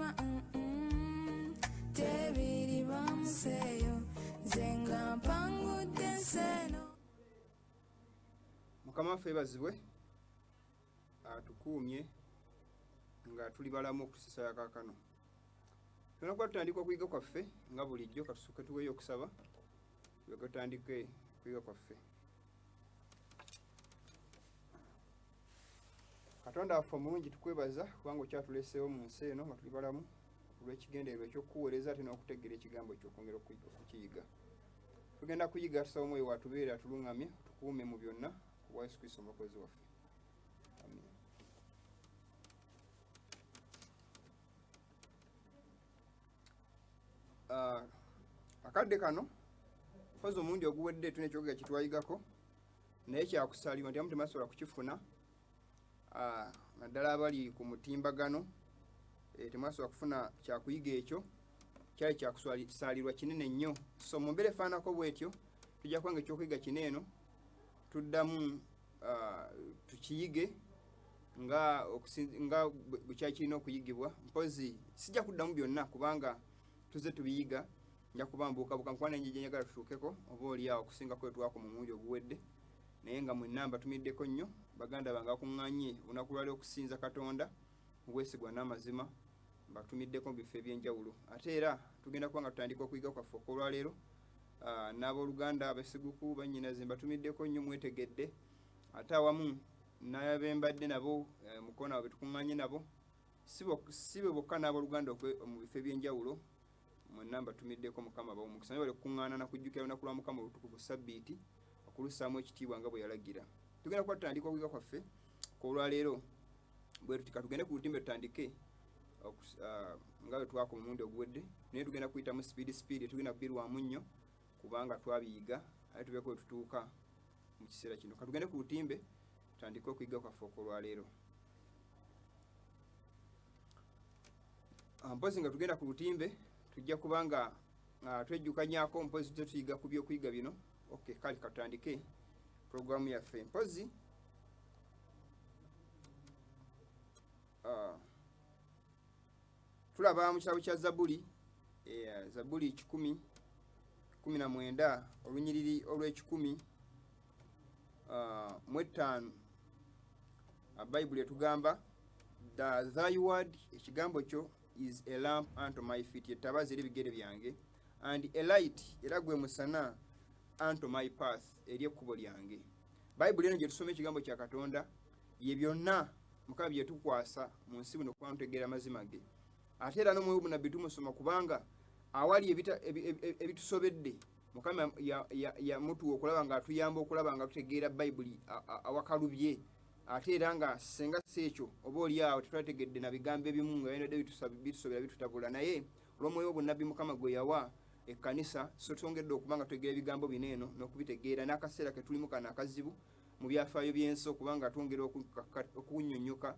mazima tebiri bamuseyo zenga mpangudde enseno. Mukama waffe yeebazibwe atukuumye nga tuli balamu okutusiisa yakaakano. Tuna kuba tutandika okuyiga kwaffe nga bulijjo, katusooke tuweeyo okusaba tulyoke tutandike okuyiga kwaffe. Katonda waffe omulungi tukwebaza kubanga okyatuleeseewo mu nsi eno nga tuli balamu olw'ekigendererwa eky'okukuweereza ate n'okutegeera ekigambo ky'okwongera okukiyiga. Tugenda kuyiga, tusaba omwoyo watubeere atuluŋŋamye tukuume mu byonna ku bwa Yesu Kristo omulokozi waffe. Amen. Akadde kano mpozi omulundi oguwedde tulina ekyogera kitwayigako naye kyakusaalirwa nti amu temasobola kukifuna. Naddala abali ku mutimbagano temasobola kufuna kyakuyiga ekyo, kyali kyakusaalirwa kinene nnyo. So mu mbeera efaanako bwetyo tujja kubanga ekyokuyiga kino eno tuddamu tukiyige nga bukyali kirina okuyigibwa. Mpozi sijja kuddamu byonna kubanga tuze tubiyiga, nja kuba mbuukabuuka mukwana enjiji njagala tutuukeko oba oliawo okusingako etwako mu mulundi oguwedde, naye nga mwenna mbatumiddeko nnyo baganda bange bakuŋŋaanye olunaku lwali okusinza Katonda mu bwesigwa n'amazima, mbatumiddeko mu bifo eby'enjawulo. Ate era tugenda kuba nga tutandika okuyiga kwaffe okw'olwaleero. N'abooluganda abasiguku bannyinaze mbatumiddeko nnyo mwetegedde, ate awamu n'abembadde nabo mukoona wabe tukuŋŋaanye nabo, si be bokka n'abooluganda mu bifo eby'enjawulo, mwenna mbatumiddeko. Mukama bawe omukisa, naye bali kuŋŋaana na kujjukira olunaku lwa Mukama olutukuvu Ssabbiiti okulussaamu ekitiibwa nga bwe yalagira. Tugenda kuba tutandika okuyiga kwaffe okw'olwaleero bwe tuti katugende ku lutimbe tutandike nga bwe twako mu mulundi oguwedde, naye tugenda kuyitamu sipiidi tugenda kubirwamu nnyo kubanga twabiyiga ate tubeeko we tutuuka mu kiseera kino. Katugende ku lutimbe tutandike okuyiga kwaffe okw'olwaleero. Mpozi nga tugenda ku lutimbe tujja kubanga twejjukanyako mpozi tujja tuyiga ku byokuyiga bino. Okay, kale katandike programu yaffe. Mpozi tulaba mu kitabo kya Zabbuli, Zabbuli 10:19 olunyiriri olw'ekikumi Bayibuli etugamba thy word, ekigambo kyo is a lamp unto my feet, etabaazi eri ebigere byange, and a light, era gwe musana, unto my path, eri ekkubo lyange. Bayibuli eno gye tusoma ekigambo kya Katonda ye byonna Mukama bye tukwasa mu nsi buno okuba tutegeera amazima ge. Ate era n'omwoyo obunnabbi tumusoma kubanga awali ebitusobedde Mukama yamutuwa okulaba nga atuyamba okulaba nga tutegeera Bayibuli awakalubye. Ate era nga senga si ekyo oba oliawo tetwategedde na bigambo ebimu nga byabadde bitusobera bitutabula, naye olw'omwoyo obunnabbi Mukama gwe yawa ekkanisa, so twongedde okuba nga tutegeera ebigambo bino eno n'okubitegeera n'akaseera ke tulimu kano akazibu mu byafaayo by'ensi okuba nga twongera okunnyonnyoka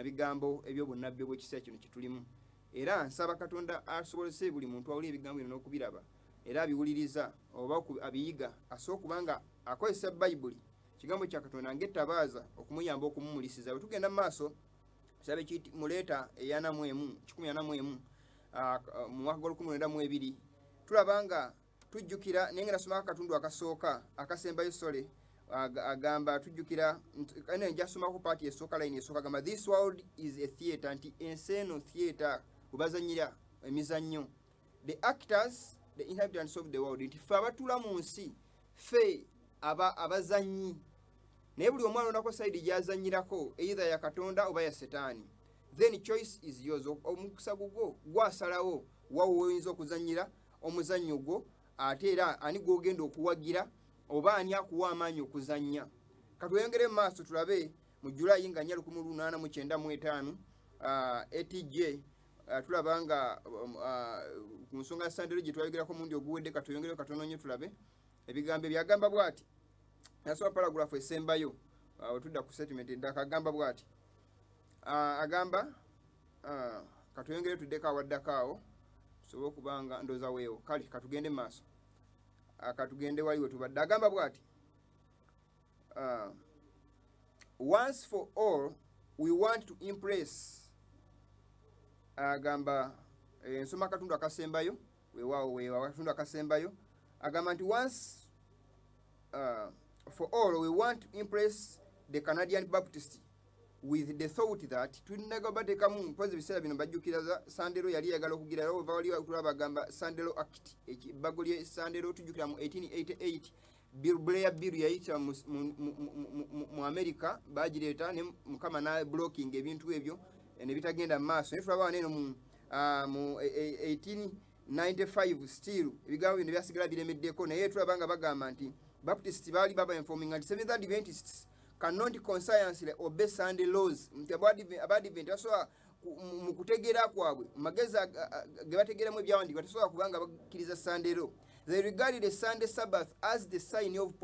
ebigambo eby'obunnabbi obw'ekiseera kino kitulimu. Era nsaba Katonda asobolese buli muntu awulira ebigambo bino n'okubiraba era abiwuliriza oba abiyiga, asobola okuba nga akozesa Bayibuli kigambo kya Katonda ng'ettabaaza okumuyamba okumumulisiza. Bwe tugenda mu maaso kisabe muleeta 141 mu mwaka gw'1992 tulaba nga tujjukira, naye nga nasoma akatundu akasooka akasembayo Sole agamba tujjukira kane njasomako paati esooka line esooka agamba this world is a theatre, nti ensi eno theatre webazanyira emizannyo, the actors the inhabitants of the world, nti ffe abatula mu nsi ffe abazanyi, naye buli omwana onako sayidi gyazanyirako either ya Katonda oba ya Setaani, then choice is yours. Omukisa gugwo gwasalawo wawo oyinza okuzanyira omuzannyo gwo, ate era ani gwogenda okuwagira oba ani akuwa amaanyi okuzannya. Katweyongere mu maaso tulabe mu Julayi nga 1895 ATJ tulaba nga ku nsonga ya Sandero gye twayogerako mundi oguwedde, katweyongere katono nnyo tulabe ebigambo byagamba bw'ati. Nasoma paragraph esembayo tudda ku statement endaka agamba bw'ati. Agamba katweyongere tuddeko awaddakaawo tusobole okubanga ndooza weewo. Kale katugende mu maaso, katugende waliwo tubadde. Agamba bw'ati, once for all we want to impress agamba ensoma akatundu akasembayo weewaawo akatundu akasembayo agamba nti once for all we want to impress the Canadian Baptist with the thought that tulinaga batekamu mpozi biseera bino bajjukira Sandero yali yagala okugirayo ova wali tulabagamba Sandero Act ekibbago lye Sandero tujjukira mu 1888 bill yayita mu America bagireeta ne mukama na blocking ebintu ebyo ne bitagenda mu maaso ne tulaba neno mu 1895 still ebigambo bino byasigala biremeddeko naye tulabanga bagamba nti Baptist bali baba informing and Seventh Adventists cannot conscientiously obey Sunday laws. Abadiventi basobola mu kutegeera kwabwe mageza ge bategeeramu ebyawandiikibwa tasobola kubanga bakkiriza Sunday law. They regarded the Sunday Sabbath as the sign of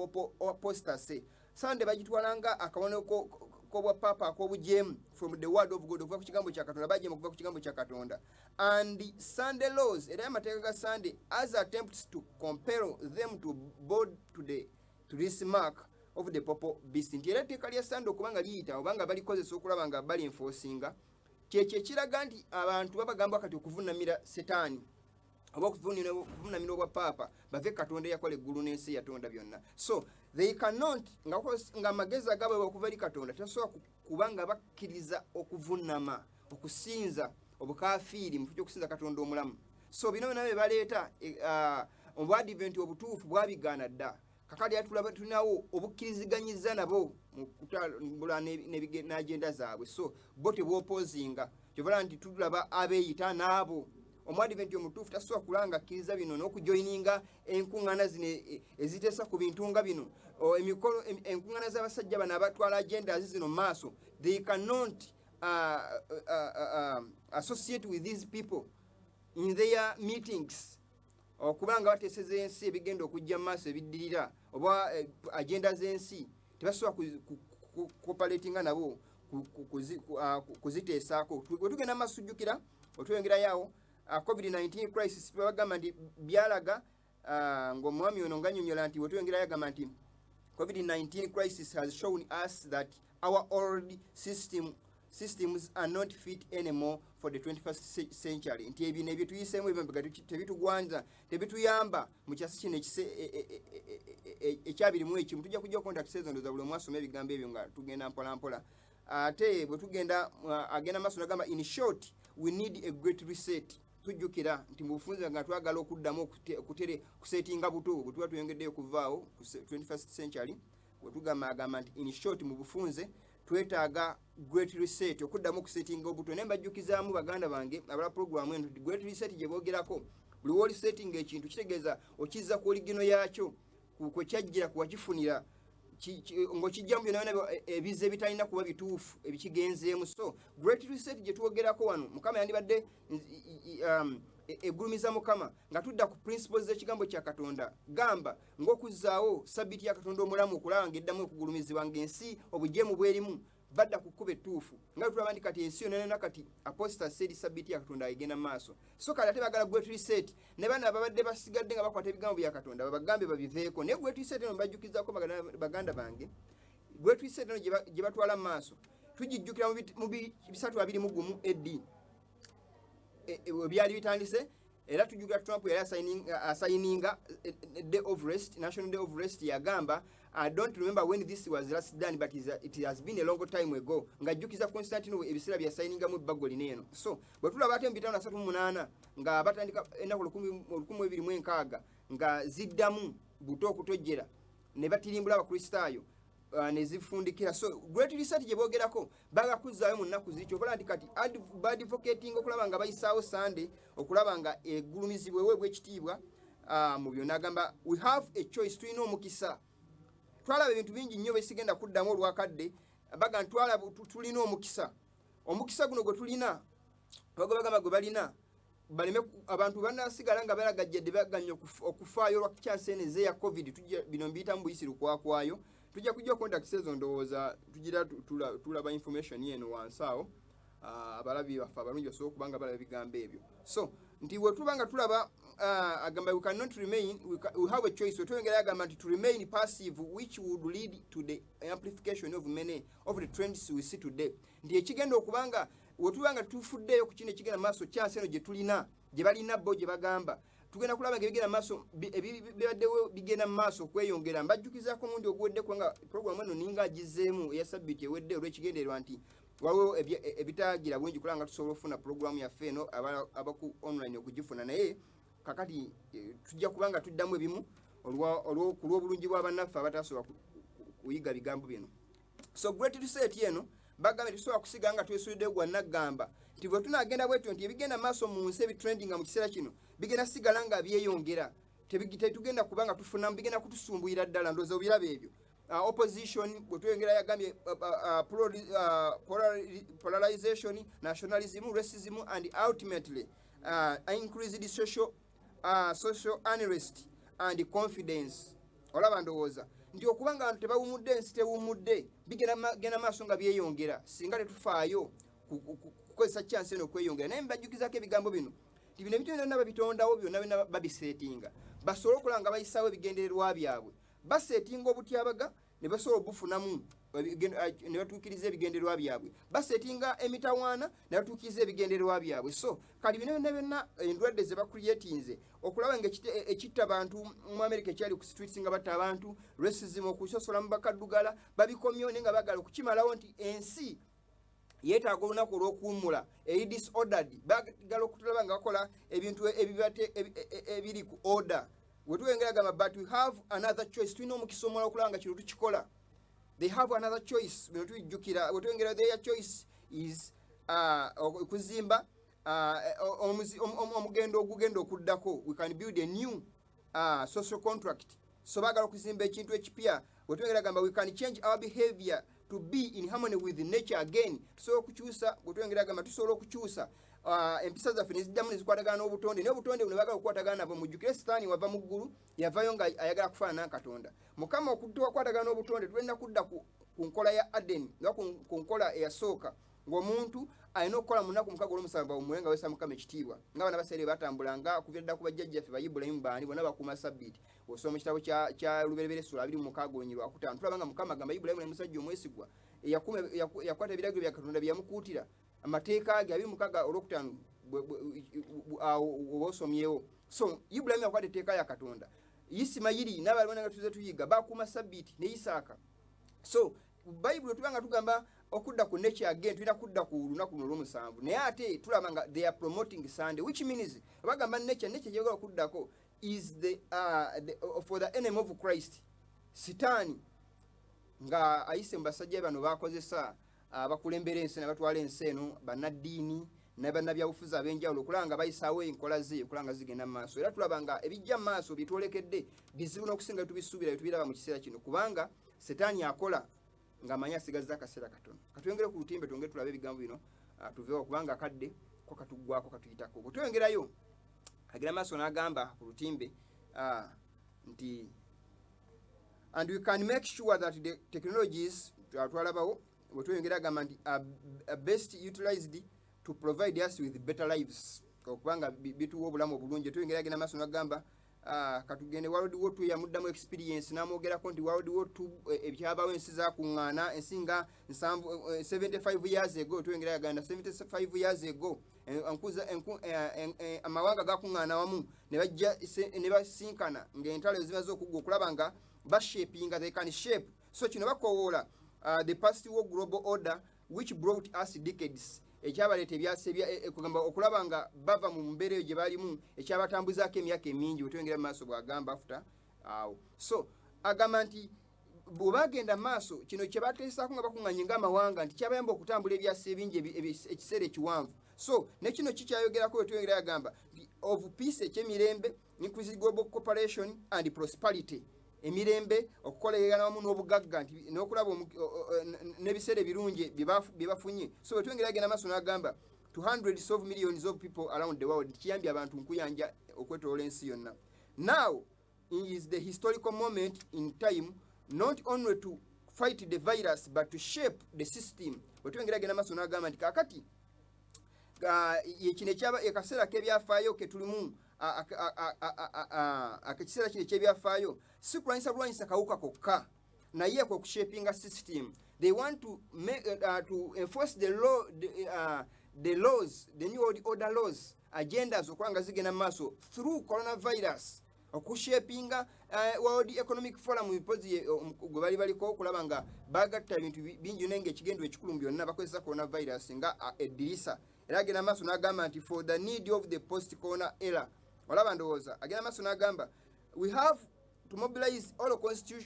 apostasy. Sunday bagitwalanga akabonero k'obwa papa ak'obujeemu from the word of God okuva ku kigambo kya Katonda bajjemu okuva ku kigambo kya Katonda. And the Sunday laws era amateeka ga Sunday as attempts to compel them to bow to this mark of the purple beast. Nti era etteeka lya Sunday okubanga liyita obanga balikozesa okulaba nga bali enforcinga kyekyo ekiraga nti abantu babagamba kati okuvunamira setaani oba okuvunamira obwa paapa bave Katonda eyakola eggulu n'ensi yatonda byonna. So they cannot nga amagezi agabwe okuva eri Katonda tasobola kubanga bakkiriza okuvunama okusinza obukafiiri mu kifo ky'okusinza Katonda omulamu. So bino byonna bye baleeta obwadiventi obutuufu bwabigaana dda. Kakati tulinawo obukkiriziganyiza nabo mu kutambula n'agenda zaabwe. So bo tebwopozinga kyovala nti tulaba abeeyita n'abo omwadiventi omutuufu tasobola kulanga akkiriza bino n'okujoyininga enkuŋŋaana zino eziteesa ku bintu nga bino emikolo enkuŋŋaana z'abasajja bano abatwala agendas zino maaso. They cannot associate with these people in their meetings okubanga bateeseza ensi ebigenda okujja mu maaso ebiddirira oba agenda z'ensi tebasobola kupaletinga nabo kuziteesaako. Bwe tugenda mu maaso tujjukira otwengerayo COVID-19 crisis bagamba nti byalaga ng'omwami ono ng'annyonnyola nti bwe twengerayo agamba nti COVID-19 crisis has shown us that our old systems are not fit anymore for the 21st century. Nti ebyo nebyo tuyiseemu ebyo tebitugwanza tebituyamba mu kyasi kino ekyabirimu ekimu. Tujja kujja contact season ndoza buli mwasoma ebigambo ebyo nga tugenda mpola mpola. Ate bwe tugenda agenda maaso nagamba in short we need a great reset. Tujjukira nti mu bufunze nga twagala okuddamu kusetinga buto bwe tuba tuyongeddeyo okuvaawo ku 21st century bwe tugamba nti in short mu bufunze twetaaga great reset okuddamu okusetinga obuto. Naye mbajjukizaamu baganda bange abala programu eno nti great reset gye boogerako buli woli setting ekintu kitegeeza okizza ku oligino yaakyo kwe kyajjira kuwakifunira ng'okijjamu byonna ebize ebitalina kuba bituufu ebikigenzeemu. So great reset gye twogerako wano mukama yandibadde eggulumiza mukama nga tudda ku principles z'ekigambo kya Katonda gamba ng'okuzzaawo sabbiiti ya Katonda omulamu okulaba ng'eddamu okugulumizibwa ng'ensi obujeemu bwerimu badda ku kkuba ettuufu nga tulaba nti kati ensi yonna kati apostasy eri sabbiiti ya Katonda egenda mu maaso. So kati ate bagala great reset ne bana babadde basigadde nga bakwata ebigambo bya Katonda babagambe babiveeko. Naye great reset eno mbajjukizaako baganda bange great reset eno gye batwala mu maaso tugijjukira mu 321 AD byali bitandise era tujjukira Trump yali assigninga day of rest, national day of rest. Yagamba I don't remember when this was last done but it has been a long time ago ng'ajjukiza Constantine ebiseera bya signinga mu Bible lineeno. So bwe tulaba ate mu 538 nga batandika ennaku 1206 nga ziddamu buto okutojjera ne batirimbula abakristaayo ne zifundikira. So great reset gye boogerako bagakuzzaayo mu nnaku ziri kyokola nti kati badvocating okulaba nga bayisaawo Sunday okulaba nga eggulumizibwa eweebwa ekitiibwa mu byonna. Agamba we have a choice, tulina omukisa. Twalaba ebintu bingi nnyo besigenda kuddamu olwakadde baga tulina omukisa. Omukisa guno gwe tulina bagamba gwe balina baleme abantu bannasigala nga balagajjadde baganya okufaayo olwa kyanseneeze ya COVID. Tujja bino mbiyitamu buyisiru kwakwayo. Tujja kujja contact season ndowooza tugira tulaba information yeno wansi awo abalabi baffe abalungi basobola okubanga balaba ebigambo ebyo. So nti bwe tubanga tulaba agamba we cannot remain, we have a choice. Twengera agamba nti to remain passive which would lead to the amplification of many of the trends we see today. Nti ekigenda okubanga wetubanga tufuddeyo ku kino ekigenda maaso kyansi eno gye tulina gye balina bo gye bagamba tugenda kulaba nga ebigenda maaso ebibaddewo bigenda mu maaso okweyongera. Mbajjukizaako omundi oguwedde kubanga puroguramu eno ninga agizeemu eya sabbiiti ewedde olw'ekigendererwa nti waliwo ebitaagira bungi kulaba nga tusobola okufuna puroguramu yaffe eno abaku online okugifuna naye kakati tujja kubanga tuddamu ebimu ku lw'obulungi bw'abannaffe abatasobola kuyiga bigambo bino. So great reset eno bagambye tusobola kusiga nga twesuuliddeyo gwannaggamba nti bwe tunaagenda bwetyo nti ebigenda maaso mu nsi ebitrendinga mu kiseera kino bigenda sigala nga byeyongera tetugenda kubanga tufunamu bigenda kutusumbuyira ddala ndowooza obiraba ebyo. Opposition bwe tweyongera yagambye polarization, nationalism, racism and ultimately increased social unrest and confidence. Olaba ndowooza nti okubanga abantu tebawumudde ensi tewumudde bigenda maaso nga byeyongera singa tetufaayo kukozesa kyansi eno okweyongera. Naye mbajjukizako ebigambo bino nti bino ebintu byonna babitondawo byonna babiseetinga basobole okulaba nga bayisaawo ebigendererwa byabwe baseetinga obutyabaga ne basobola obufunamu ne batuukiriza ebigendererwa byabwe baseetinga emitawaana ne batuukiriza ebigendererwa byabwe. So kali bino byonna endwadde ze bakuliyetinze okulaba nga ekitta abantu mu America ekyali ku streets nga batta abantu racism okusosola mu bakaddugala babikomyewo naye nga bagala okukimalawo nti ensi yeetaaga olunaku olw'okuwummula eri disordered bagala okutulaba nga bakola ebintu ebiri ku order. Wetwengera gamba but we have another choice. Tulina omukisa omulala okulaba nga kino tukikola. They have another choice. Bino tujjukira wetwengera their choice is okuzimba omugendo ogugenda okuddako. We can build a new social contract. So bagala okuzimba ekintu ekipya. Wetwengera gamba we can change our behavior to be in harmony with nature again. Tusobola okukyusa wetwengera gamba tusobola okukyusa empisa zaffe neziddamu nezikwatagana n'obutonde naye obutonde buno bagala okukwatagana nabwo. Mujjukire Sitaani wava mu ggulu yavayo nga ayagala kufaanana Katonda. Mukama okukwatagana n'obutonde tulina kudda ku nkola ya Adeni nga ku nkola eyasooka ng'omuntu alina okukola mu nnaku mukaaga olw'omusanvu awummule nga weesa Mukama ekitiibwa nga bana baseere batambulanga okuva ddala ku bajjajjaffe Bayibulayimu baani bonna bakuuma sabbiiti. Osoma mu kitabo kya Luberebera Essula 26:5 tulaba nga Mukama agamba Ibulayimu ne musajja omwesigwa yakwata ebiragiro bya Katonda bye yamukuutira amateeka ge 26:5 oba osomyewo. So Ibulayimu yakwata etteeka ya Katonda. Isimayiri n'abalwana nga tuze tuyiga bakuuma sabbiiti ne Isaaka. So Bayibuli tubanga tugamba okudda ku nature again tulina kudda ku lunaku luno olw'omusanvu naye ate tulaba nga they are promoting Sunday which means bagamba nature gyegala okuddako is for the enemy of Christ. Sitaani nga ayise mu basajja bano bakozesa abakulembera ensi nabatwala ensi eno bannaddiini ne bannabyabufuzi ab'enjawulo okulaba nga bayisaawo enkola ze okulaba nga zigenda mu maaso. Era tulaba nga ebijja mu maaso byetwolekedde bizibu n'okusinga tubisuubira byetubiraba mu kiseera kino kubanga Setaani akola ng'amanyi asigazza akaseera katono. Katwengere ku lutimbe twongere tulabe ebigambo bino tuveewo kubanga akadde ko katuggwako katuyitako. Bwe twengerayo agira maaso n'agamba ku lutimbe nti and we can make sure that the technologies twalabawo bwe twengera agamba nti are best utilized to provide us with better lives okubanga bituwa obulamu obulungi. Twengera agenda maaso n'agamba katugende World War II yamuddamu experience n'amwogerako nti World War II ebyabawo ensi zakuŋŋaana ensi nga 75 years ago. Twengera yaganda 75 years ago amawanga gakuŋŋaana wamu ne bajja ne basinkana ng'entalo ezimaze okuggwa okulaba nga bashapinga they can shape. So kino bakowoola the past war global order which brought us decades ekyabaleeta ebyase kugamba okulaba nga bava mu mbeera eyo gye balimu ekyabatambuzaako emyaka emingi wetwengera mu maaso bw'agamba after awo. So agamba nti bw'obagenda mu maaso kino kye bateesaako nga bakuŋŋanye ng'amawanga nti kyabayamba okutambula ebyasa ebingi ekiseera ekiwanvu. So ne kino kikyayogerako wetwengera yagamba of peace ekyemirembe inclusive global cooperation and prosperity emirembe okukoleragana wamu n'obugagga nti n'okulaba n'ebiseera ebirungi bye bafunye. So wetwengera agenda maaso n'agamba to hundreds of millions of people around the world kiyambye abantu nkuyanja okwetoloola ensi yonna. Now is the historical moment in time not only to fight the virus but to shape the system. Wetwengera agenda maaso n'agamba nti kakati kino akaseera k'ebyafaayo ke tulimu akakiseera kino eky'ebyafaayo si kulwanyisa kawuka kokka naye kwe kushapinga system. They want to make to enforce the law the laws, the new world order laws, agendas okwanga zigenda maaso through coronavirus okushapinga world economic forum bipozi gwe bali baliko okulaba nga bagatta ebintu bingi nenge ekigendo ekikulu byonna bakozesa coronavirus nga eddirisa era agenda maaso n'agamba nti for the need of the post corona era olaba ndowooza agenda maaso n'agamba we have to mobilize all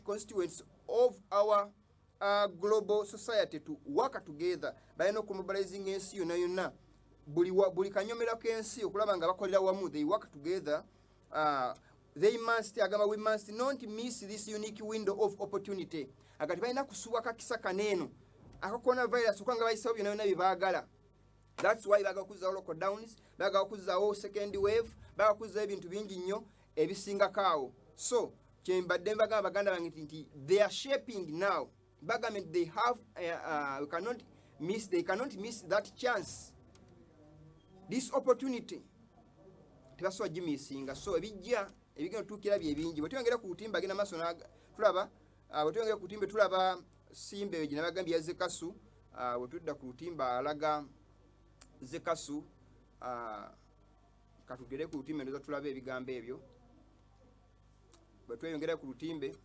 constituents of our global society to work together balina okumobilizing ensi yonna yonna buli kanyomera k'ensi okulaba nga bakolera wamu they work together. They must agamba we must not miss this unique window of opportunity agati balina kusuwa kakisa kaneno aka coronavirus okwanga bayisawo byonna byonna byebaagala. That's why bagakuza lockdowns bagakuzawo second wave bagakuza ebintu bingi nnyo ebisingakaawo. So kyembadde mbagamba baganda bange nti they are shaping now bagament they have they cannot miss that chance, this opportunity tebasobola gimisinga. So ebijja ebigenda tuukira bye bingi bwe tuyongera ku butimba agenda maaso tulaba bwe tuyongera ku butimba tulaba simba eyo gye nabagambye ya zekasu bwe tudda ku butimba alaga zekasu katugere ku butimba ndoza tulaba ebigambo ebyo bwe tweyongera ku lutimbe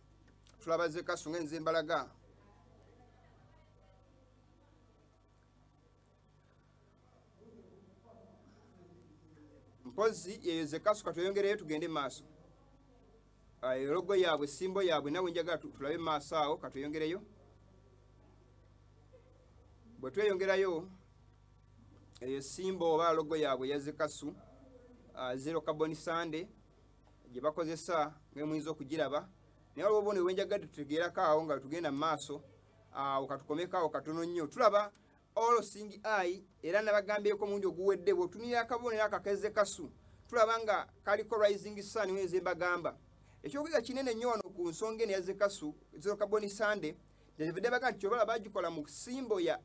tulaba zekasu nga nze mbalaga mpozi yeyo zekasu katweyongereyo tugende maaso logo yaabwe simbo yaabwe nawe njagala tulabe maaso awo katweyongereyo bwe tweyongerayo eyo simbo oba logo yaabwe ya zekasu zero carbon sande gye bakozesa ngemuyinza okugiraba naye olwo obone wenjagadde tutegeerako awo nga tugenda mu maaso awo katukomekaawo katono nnyo tulaba all sing eye era nabagambyeko omundi oguwedde bw'otunira akabonero akakeze kasu tulaba nga kaliko rising sun weze mbagamba ekyokuyiga kinene nnyo wano ku nsonga eno ya zekasu zero carbon sande gyebadde baga nti kyobala bagikola mu simbo ya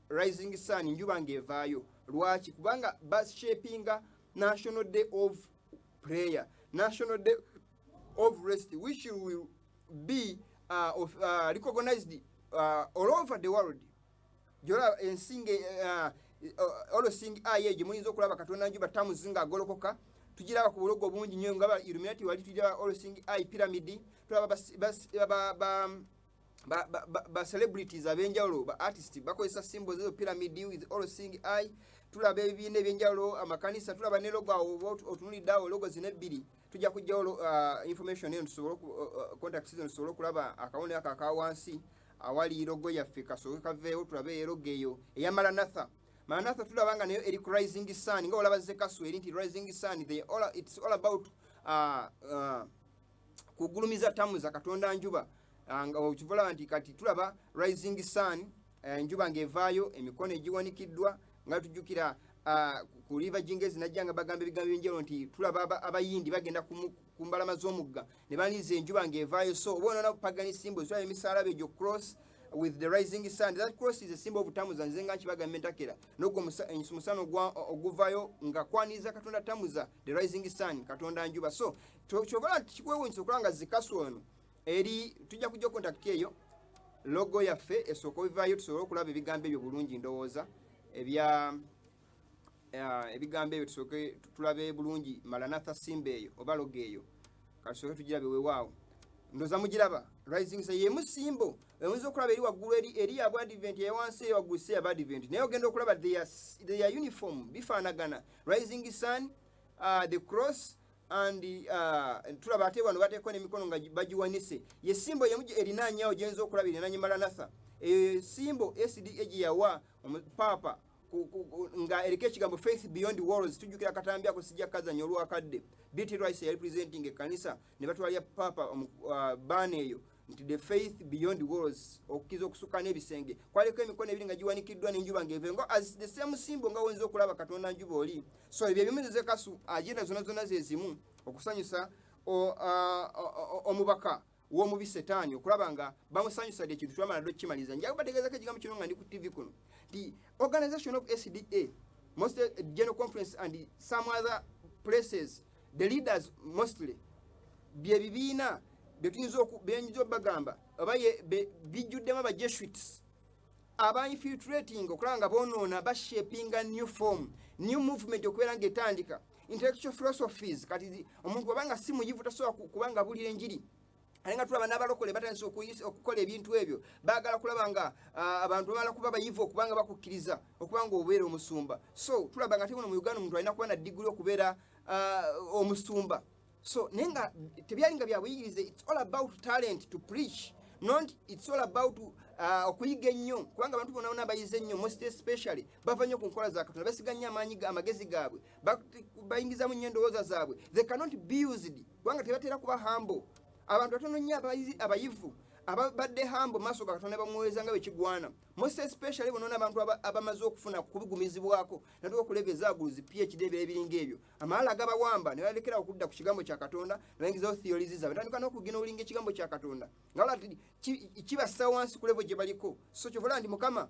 rising sun njuba ng'evaayo. Lwaki? Kubanga bashapinga national day of prayer, national day of rest, which will be recognized all over the world. Jola ensinge all sing aye gye muyinza okulaba katonda njuba tamuzinga agolokoka tugiraba ku bulogo bungi nnyo nga Illuminati wali tujira all sing eye pyramid tulaba ba celebrities abenjawulo ba artists bakozesa symbols ezo pyramid with all sing eye tulaba ebibiina ebyenjawulo amakanisa tulaba ne logo awo otunuliddeawo logo zino ebbiri tujja kujjawo information eno tusobole contact season tusobole okulaba akawone aka akawansi awali logo yaffe kasooke kaveewo tulabe logo eyo eya Maranatha tulaba nga nayo eri ku rising sun nga olaba zekasu eri nti rising sun it's all about kugulumiza tamu za katonda njuba nga okivulaba nti kati tulaba rising sun njuba ng'evaayo emikono egiwanikiddwa nga tujjukira ku river jingezi najjanga bagamba ebigambo ebyenjawulo nti tulaba abayindi bagenda ku mbalama z'omugga ne baniza enjuba ng'evaayo. So obona na pagani symbols tulaba emisalaba egyo cross with the rising sun. That cross is a symbol of tamuza nzenga nkibaga mentakera nogwo musana oguvaayo nga kwaniza katonda tamuza the rising sun katonda njuba. So kyovala kikwewunyisa okulanga zikasu ono eri tujja kujja contact eyo logo yaffe esooka obivaayo tusobole okulaba ebigambo ebyo bulungi ndowooza ebigambo ebyo tusooke tulabe bulungi Maranatha simba eyo oba logo eyo kasooke tugirabe weewaawo ndoza mugiraba rising sun yemu simbo oyinza okulaba eri waggulu eri aba advent yewansi eyo waggulu si aba advent naye ogenda okulaba they are uniform bifaanagana rising sun the cross and tulaba ate wano bateeko n'emikono nga bagiwanise ye simbo yemu erinaanyawo gyeyinza okulaba erinaanye Maranatha simbo SDA gye yawa omupaapa nga eriko ekigambo faith beyond walls tujjukira katambi ako sijja kazanya olwakadde BT Rice yali presenting ekkanisa ne batwalya paapa baana eyo nti the faith beyond walls okukiza okusukka n'ebisenge kwaliko emikono ebiri nga giwanikiddwa n'enjuba ng'evengo as the same simbo nga wenza okulaba katonda njuba oli. So ebyo ebimuzize kasu agenda zonna ze zimu okusanyusa omubaka w'omubi setaani okulaba nga bamusanyusadde ekintu twamala ddo kimaliza. Njaga bategeezako ekigambo kino nga ndi ku TV kuno. The organization of SDA, most general conference and some other places, the leaders mostly bye bibiina byetuyinza bagamba oba bijjuddemu aba Jesuits aba infiltrating okulaba nga bonoona bashapinga new form new movement okubeera ngaetandika intellectual philosophies kati omuntu wabanga si muyivu tasobola kubanga bulira enjiri ate nga tulaba n'abalokole batandise okukola ebintu ebyo baagala kulaba nga abantu bamala kuba bayivu okubanga bakukkiriza okubanga obeera omusumba so tulaba nga tebuno mu Uganda omuntu alina kuba na diguli okubeera omusumba so naye nga tebyali nga byabuyigirize it's all about talent to preach not it's all about okuyiga ennyo kubanga abantu bonna bonna bayize ennyo most especially bava nnyo ku nkola za Katonda basiga nnyo amaanyi amagezi gaabwe bayingizamu nnyo endowooza zaabwe they cannot be used kubanga tebatera kuba humble abantu batono nnyo abayivu ababadde hambo maaso ga Katonda bamuweereza nga bwe kigwana most especially bonoona abantu abamaze okufuna kubigumizibwako natuka okuleveza aguluzi PhD ebiringa ebyo amala agabawamba ne balekera okudda ku kigambo kya Katonda ne bayingizawo theories zaabwe batandika n'okugina obulinga ekigambo kya Katonda nga wala kibassa wansi ku level gye baliko so kyovola ndi Mukama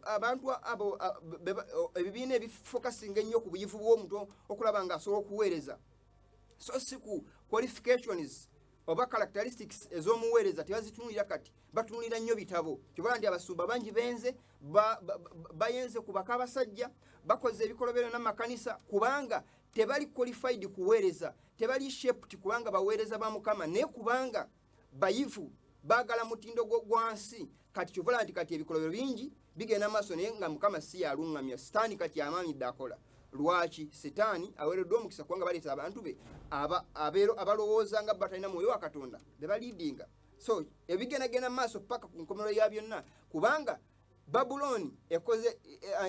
abantu abo ebibiina ebifokasinga ennyo ku buyivu bw'omuntu okulaba nga asobola okuweereza so siku qualifications oba characteristics ez'omuweereza tebazitunulira kati batunulira nnyo bitabo kyobola ndi abasumba bangi benze bayenze kubaka abasajja bakoze ebikolobero n'amakanisa kubanga tebali qualified kuweereza tebali shaped kubanga baweereza ba Mukama naye kubanga bayivu baagala mutindo gwansi kati kyobola nti kati ebikolobero bingi bigenda maaso naye nga Mukama si yalungamya sitaani kati amaanyi akola lwaki sitaani aweereddwa omukisa kubanga baleeta abantu be abalowooza nga batalina mwoyo wa Katonda be baliidinga so ebigendagenda maaso paka ku nkomerero ya byonna kubanga Babuloni ekoze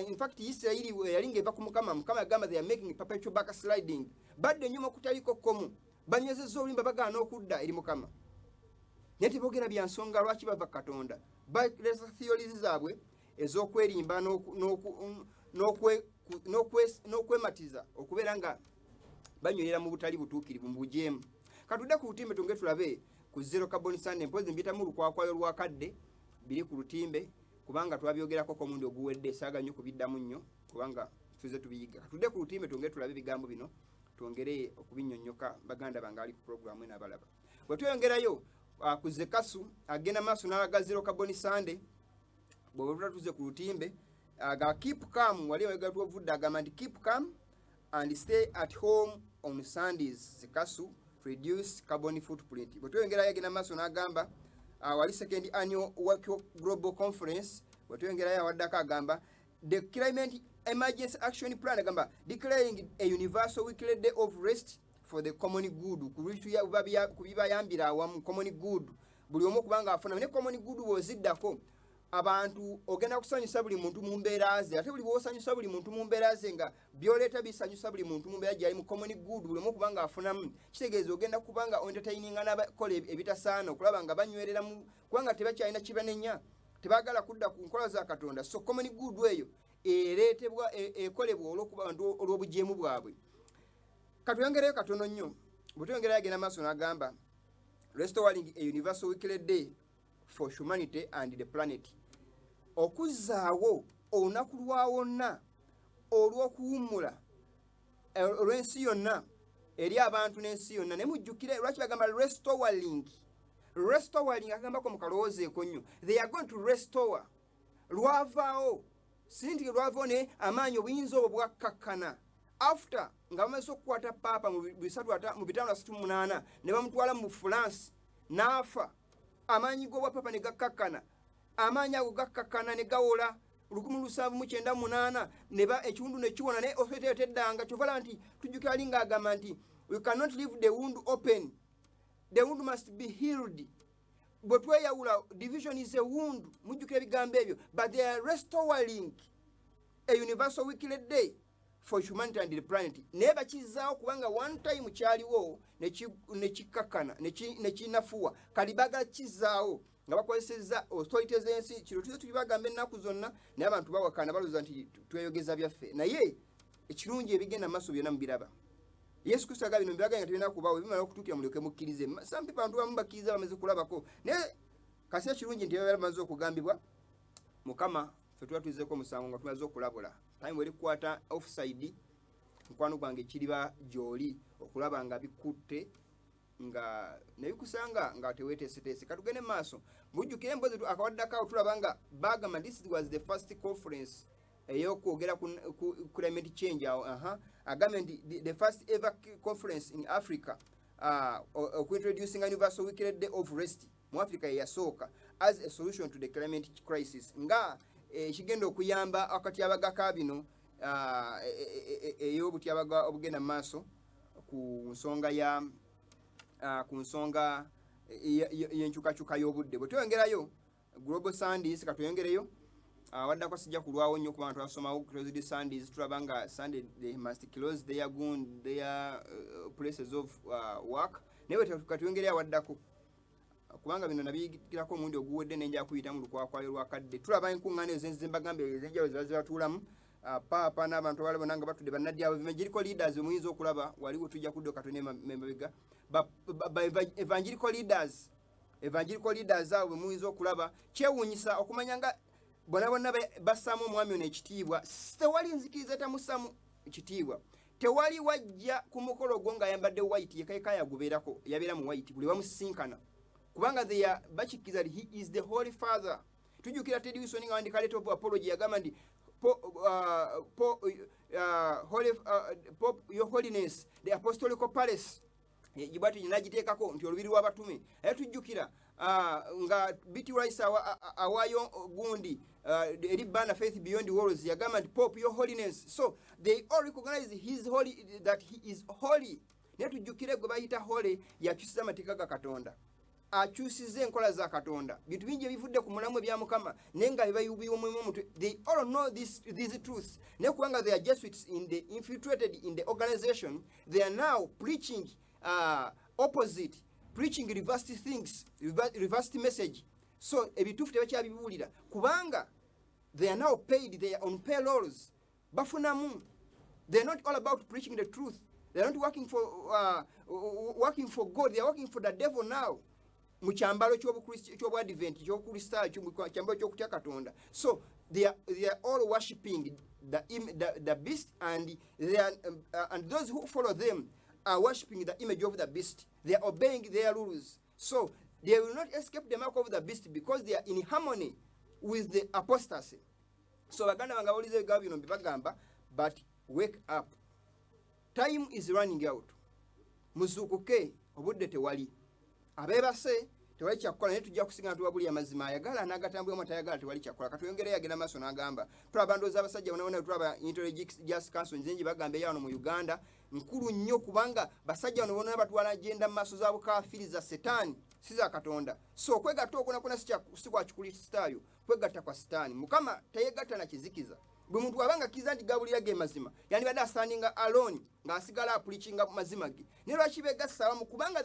in fact Isirayiri yalinga eva ku Mukama yagamba they are making perpetual backsliding badde ennyuma okutaliko kkomu banyezezza obulimba bagaana okudda eri Mukama naye tebogera bya nsonga lwaki bava Katonda balesa theories zaabwe ez'okwerimba n'okwematiza okubeera nga banywerera mu butali butuukirivu mu bujeemu katudde ku lutimbe tunge tulabe ku Zero Carbon Sunday mpozi mbitamu lukwakwayo lwakadde biri ku lutimbe kubanga twabyogerako ko mundi oguwedde saaga nnyo kubiddamu nnyo kubanga tuze tubiyiga katudde ku lutimbe tunge tulabe ebigambo bino twongere okubinnyonnyoka baganda bange ali ku programu n'abalaba bwe tweyongerayo ku Zekasu agenda maaso n'alaga Zero Carbon Sunday bwe tutatuze ku lutimbe aga keep calm wali wegatu ovudda agamba nti keep calm and stay at home on Sundays Zekasu to reduce carbon footprint bwe tweyongerayo agenda maaso n'agamba wali second annual work global conference bwe tweyongerayo awaddako agamba the climate emergency action plan agamba declaring a universal weekly day of rest for the common good kubibayambira awamu common good buli omu kubanga afuna ne common good woziddako abantu ogenda kusanyusa buli muntu mu mbeera ze ate buli bw'osanyusa buli muntu mu mbeera ze nga byoleeta bisanyusa buli muntu mu mbeera gyali mu common good buli omu kubanga afunamu kitegeeza ogenda kubanga entertaininga n'abakola ebitasaana okulaba nga banywerera mu kubanga tebakyalina kibanenya tebaagala kudda ku nkola za Katonda so common good eyo ereetebwa ekolebwa olw'okubantu olw'obujeemu bwabwe katuyongereyo katono nnyo bwe tuyongerayo agenda maaso n'agamba restoring a universal weekly day for humanity and the planet okuzzaawo olunaku lwa wonna olw'okuwummula olw'ensi yonna eri abantu n'ensi yonna ne mujjukire lwaki bagamba restoring agambako mu kalowoozeeko nnyo they are going to restore lwavaawo si nti lwavaawo ne amaanyi obuyinza obwo bwakkakkana after nga bamaze okukwata paapa mu 538 ne bamutwala mu France n'afa amaanyi g'obwapapa ne gakkakkana amaanyi ago gakkakkana ne gawola 1798 ekiwundu ne kiwona naye ofeteeteddanga kyovala nti tujjukira linga agamba nti we cannot leave the wound open the wound must be healed bwe tweyawula division is a wound mujjukira ebigambo ebyo but they are restoring a universal weekly day for humanity and the planet naye bakizaawo kubanga one time kyaliwo nekikkakkana nekinafuwa kali baagala kizaawo nga bakozesezza authorities z'ensi kino tuze tukibagamba ennaku zonna naye abantu bawakana balowooza nti tweyogeza byaffe naye ekirungi ebigenda mu maaso byonna mubiraba Yesu Kristo agaba bino mbiraga nga tebina kubaawo bimala okutuukira mulyoke mukkirize some people abantu bamu bakkiriza bamaze kulabako naye kasi ekirungi nti bamaze okugambibwa Mukama ffe tuba tuzeeko omusango nga tumaze okulabula time weri kukwata offside mukwano gwange kiriba gy'oli okulaba nga bikutte nga nebikusanga nga teweteeseteese katugende maaso mujjukire embozi akawaddako tulaba nga bagamba this was the first conference eyokwogera ku climate change awo agambye nti the first ever conference in Africa introducing a universal weekly day of rest mu Africa yasooka as a solution to the climate crisis nga kigenda okuyamba akatyabaga ka bino ey'obutyabaga obugenda mu maaso ku nsonga y'enkyukakyuka y'obudde. Bwe tweyongerayo global sundays katweyongereyo waddako sijja kulwawo nnyo ku bantu abasomawo closed sundays tulaba nga sunday they must close their places of work naye katweyongereyo waddako kubanga bino nabiyigirako omundi oguwedde nenja kuyita mu lukwakwayo lwakadde tulaba enkuŋŋaana ezenzembagambye ezenjawulo ziba zibatuulamu paapa n'abantu abalabona nga batudde bannadyawo evangelical leaders omuyinza okulaba waliwo tujja kudde katone mabega evangelical leaders abo bemuyinza okulaba kyewuunyisa okumanya nga bonna bassaamu omwami ono ekitiibwa tewali nzikiriza tamussamu ekitiibwa tewali wajja ku mukolo ogwo ng'ayambadde white yekayika yagubeerako yabeera mu white buli bamusisinkana kubanga bakikkiriza he is the holy father. Tujjukira Teddy Wilson nga wandika letter of apology yagamba nti your holiness the apostolical palace jibati nagiteekako nti olubiri lw'abatume era tujjukira nga biti rice awayo gundi eri bana faith beyond walls yagamba nti pope your holiness, so they all recognize his holy that he is holy. Naye tujjukire gwe bayita holy yakyusiza amateeka ga Katonda akyusiza enkola za Katonda bintu bingi ebivudde ku mulamu ebya Mukama naye nga bibayubiwa mu omutwe. They all know these truths naye kubanga they are Jesuits infiltrated in the organization they are now preaching opposite, preaching reversed things, reversed message. So ebitufu tebakyabibuulira kubanga they are now paid, they are on payrolls bafunamu. They are not all about preaching the truth. They are not working for God, they are working for the devil now mu kyambalo ky'obwadvent ky'okristaayo kyambalo ky'okutya Katonda. So they are all worshipping the beast and those who follow them are worshipping the image of the beast. They are obeying their rules. So they will not escape the mark of the beast because they are in harmony with the apostasy. So baganda banga bolize bigabo bino mbibagamba, but wake up. Time is running out. Muzukuke obudde tewali. Abebase tewali kyakola naye tujja kusinga tubabuli amazima ayagala anagatambula matayagala tewali kyakola katuyongere yagenda maso n'agamba tulabandoza abasajja bonabona tulaba Intelligence Council nzenji bagambe yano mu Uganda nkulu nnyo kubanga basajja bano bonabona batwala agenda mu maso za bukafiri za Setaani si za Katonda. So kwegatta okona si kwa kikulistaayo kwegatta kwa Setaani. Mukama tayegatta na kizikiza bwe muntu abanga kiza nti gabuli yage mazima yani bada standing alone ng'asigala preaching mazima ge ne lwaki begassa mu kubanga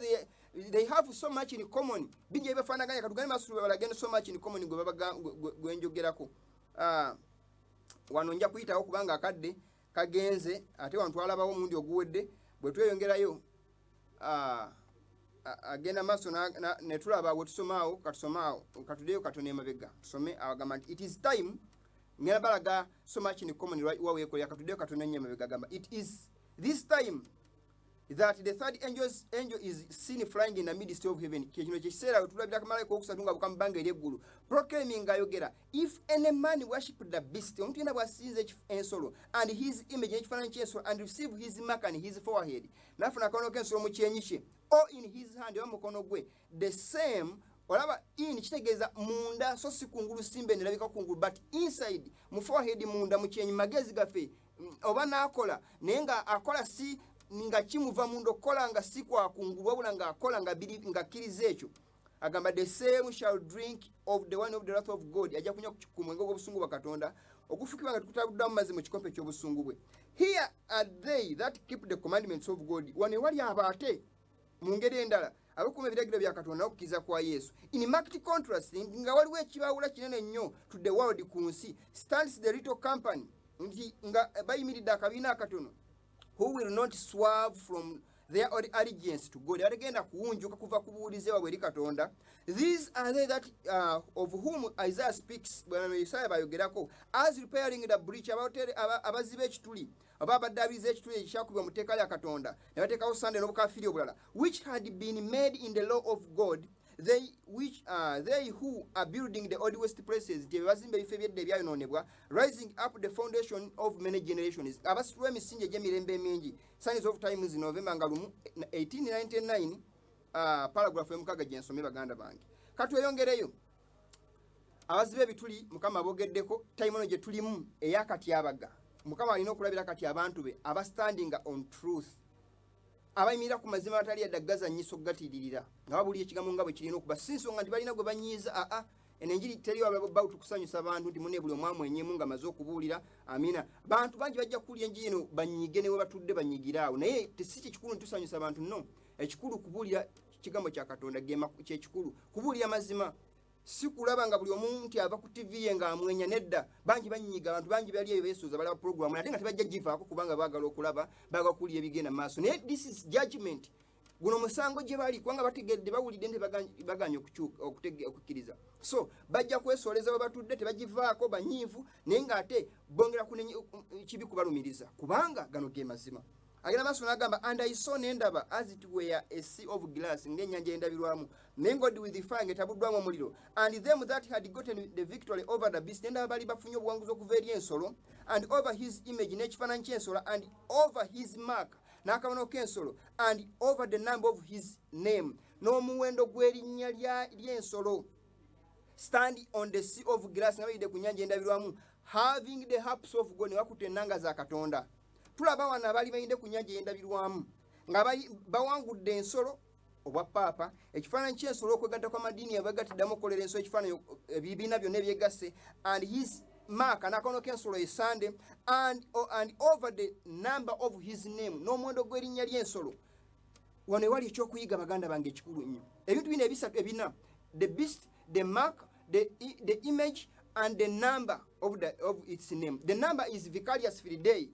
they have so much in common binje befanaganya katugane masulu balagenda so much in common gwe njogerako wano nja kuyitawo kubanga akadde kagenze ate wantu alabawo mundi oguwedde bwe tweyongerayo agenda maso ne tulaba bwe tusomaawo katudeyo katone mabega tusome agamba nti it is time ngera balaga so much in common wawe ko yakatudeyo katone nyama begagamba it is this time that the third angel is seen flying in the midst of heaven. Kino kiseera tulabira kamalayika okusatunga bukambanga eri eggulu proclaiming ayogera if any man worship the beast omuntu yena bwasinze ensolo and his image ekifaananyi ky'ensolo and receive his mark on his forehead nafuna akakono k'ensolo mu kyenyi kye or in his hand oba mukono gwe the same olaba in kitegeeza munda so si kungulu simbe nerabika kungulu but inside mu forehead munda mu kyenyi magezi gafe oba naakola naye nga akola si nga kimuva mundo kola nga sikwa kungulu wabula nga akola nga biri nga kiriza ekyo agamba the same shall drink of the wine of the wrath of God ajja kunywa ku mwenge gw'obusungu bwa Katonda ogufukibwa nga tukutabuddamu mazzi mu kikompe ky'obusungu bwe. Here are they that keep the commandments of God. Wane wali abaate mu ngeri endala abakuma ebiragiro bya Katonda okukiza kwa Yesu. In marked contrast nga waliwo ekibawula kinene nnyo to the world ku nsi stands the little company nti nga bayimiridde akabiina akatono who will not swerve from their allegiance to God. Bagenda kuwunjuka kuva ku buwulize bwabwe eri Katonda. These are they that of whom Isaiah speaks, bwana Isaiah bayogerako, as repairing the breach, abaziba ekituli ababadde abiza ekituli ekyakubwa mu tteeka lya Katonda ne bateekawo sande n'obukafiiri obulala, which had been made in the law of God. They who are building the old west places, bazimba ebifo ebyedda ebyayonoonebwa, rising up the foundation of many generations, abasitula emisingi egy'emirembe emingi. Signs of Times, November 1899, paragraph emukaga gye nsome baganda bange. Katweyongereyo abaziba ebituli Mukama abogeddeko, time ono gye tulimu ey'akatyabaga. Mukama alina okulabira kati abantu be abastanding on truth, abayimirira ku mazima atali yadagaza nnyiso gatiririra nga babuli ekigambo nga bwe kirina okuba, si nsonga nti balina gwe banyiiza. Enenjiri teri wabawutu kusanyusa abantu nti mune buli omwamu enyemu nga maze okubuulira. Amina. Bantu bangi bajja kuwulira enjiri eno banyiige ne we batudde banyigiraawo, naye si kikulu nti tusanyusa abantu, no. Ekikulu kubuulira kigambo kya Katonda kyekikulu, kubuulira mazima. Si kulaba nga buli omuntu nti ava ku TV ye nga amwenya, nedda. Bangi banyiiga, abantu bangi bali eyo beesuuza balaba program ate nga tebajja givaako kubanga baagala okulaba, baagala kuwulira ebigenda maaso. Naye this is judgment. Guno musango gye bali kubanga bategedde bawulidde nti baganya okukkiriza. So bajja kwesoleza we batudde, tebagivaako, banyiivu, naye ng'ate bongera kibi kubalumiriza kubanga gano ge mazima. Agenda maaso n'agamba, and I saw n'endaba as it were a sea of glass, ng'ennyanja endabirwamu, mingled with the fire, ng'etabuddwamu omuliro, and them that had gotten the victory over the beast, n'endaba bali bafunye obuwanguzi okuva eri ensolo, and over his image, n'ekifaananyi ky'ensolo, and over his mark, n'akabonero k'ensolo, and over the number of his name, n'omuwendo gw'erinnya ly'ensolo, stand on the sea of glass, nga bayidde ku nnyanja endabirwamu, having the harps of God, ne bakutte ennanga za Katonda. Tulaba wano abali bayinde ku nnyanja ey'endabirwamu nga bawangudde ensolo obwa paapa, ekifaananyi ky'ensolo okwegatta kw'amadiini abagatiddamu okukolera ensolo, ekifaananyi ebibiina byonna ebyegasse, and his mark, n'akabonero k'ensolo esande, and over the number of his name, n'omuwendo gw'erinnya ly'ensolo. Wano ewali ekyokuyiga baganda bange ekikulu nnyo. Ebintu bino ebisatu ebina: the beast, the mark, the image, and the number of its name. The number is vicarious fidei.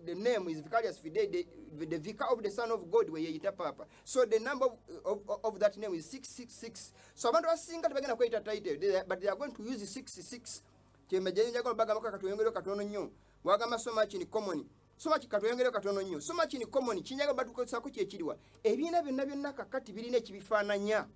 The name is vicarious fidei. The vicar of the Son of God, where yita papa. So the number of that name is 666. So abantu abasinga tebagenda kweyita title, but they are going to use 66. Kyemejja njagala bagamba katuyongere katono nnyo. Wagamba so much in common. So much katuyongere katono nnyo. So much in common. Kinyaga batukozesako kyekiriwa. Ebiina byonna kakati birina ekibifaananya.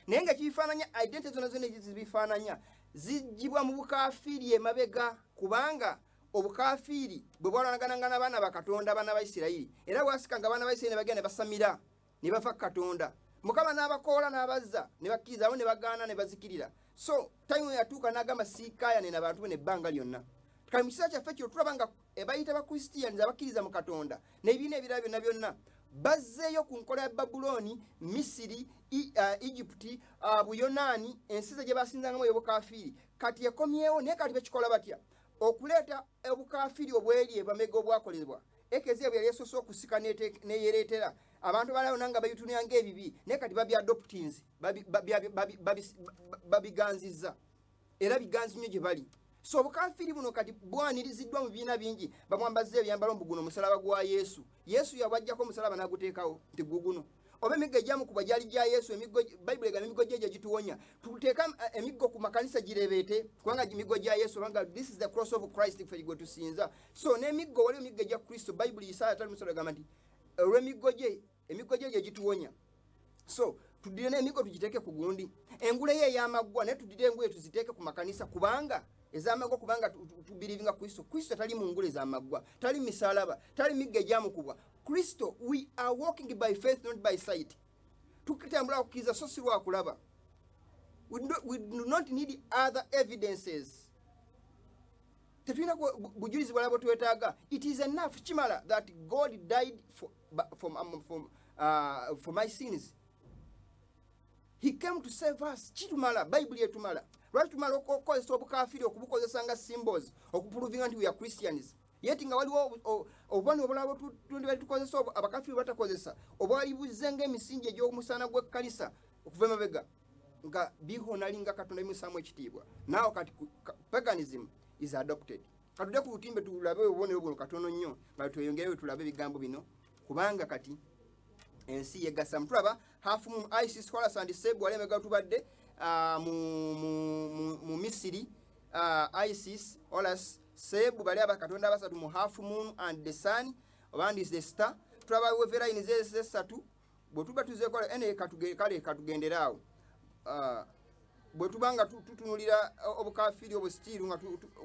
Naye nga kibifaananya, identity zonna ezibifaananya zijjibwa mu bukafiiri emabega, kubanga obukafiiri bwe bwalwanagana n'abaana ba Katonda, abaana ba Isirayiri, era bwasikanga abaana ba Isirayiri ne bagenda ne basamira ne bava Katonda. Mukama n'abakoola n'abazza ne bakkiriza, abo ne bagaana ne bazikirira. So time yatuuka n'agamba siikaayane n'abantu be n'ebbanga lyonna. Kale mu kiseera kyaffe kyo tulaba nga bayita Bakristians abakkiriza mu Katonda n'ebibiina ebirala byonna byonna bazzeeyo ku nkola ya Babuloni, Misiri, Egypt, Buyonaani, ensi gye basinzangamu obukafiiri. Kati ekomyewo, naye kati bekikola batya? Okuleeta obukafiiri obweri ebamega obwakolebwa. Ekeziya bwe yali esoose okusika neyereetera abantu balayo nanga babitunira ng'ebibi, naye kati babyadoptins, babiganzizza, era biganzi nnyo gye bali. So obukafiiri buno kati bwaniriziddwa mu bibiina bingi, bamwambazza ebyambalo mbu guno omusalaba gwa Yesu. Yesu yabajjako omusalaba n'aguteekawo nti guguno. Oba emiggo egyamu kuba gyali gya Yesu, Bayibuli egamba emiggo gye gituwonya. Tuteeka emiggo ku makanisa girebeete, kubanga emiggo gya Yesu, kubanga this is the cross of Christ ffe gwe tusinza. So n'emiggo waliwo emiggo egya Kristo, Bayibuli Isaaya 3:3 egamba nti olw'emiggo gye gye gituwonya. So tudire n'emiggo tugiteeke ku gundi. Engule ye ey'amaggwa naye tudire engoye tuziteeke ku makanisa, kubanga ez'amaggwa, kubanga tubirivinga Kristo. Kristo tali mu ngule ez'amaggwa, tali misalaba, tali miggo egyamukubwa. Kristo, we are walking by faith, not by sight. Tukitambula okukkiriza so si lwa kulaba. We do not need other evidences. Tetulina bujulizi bwalala bwe twetaaga. It is enough, kimala, that God died for my sins. He came to save us. Kitumala, Bayibuli etumala. Lwaki tumala okukozesa obukafiiri okubukozesa nga symbols okuprovinga nti we are Christians. Yeti nga waliwo obubonero obulala bwe tukozesa abakafiiri batakozesa, obwali buzenga emisingi egy'omusaana gw'ekkanisa okuva emabega nga bihonalinga Katonda bimusaamu ekitiibwa. Now kati paganism is adopted. Katudde ku lutimbe tulabe obubonero buno katono nnyo nga tweyongereyo tulabe ebigambo bino kubanga kati ensi yegasa. Tulaba half moon Isis, Horus and Seb wale mega tubadde mu Misiri. Isis, Horus, Seb bali abakatonda abasatu mu half moon and the sun and is the star. Tulaba wevera inize sesatu bwetuba tuzekola ene katugenderaawo. Bwe tubanga tutunulira obukafiri obusitiru nga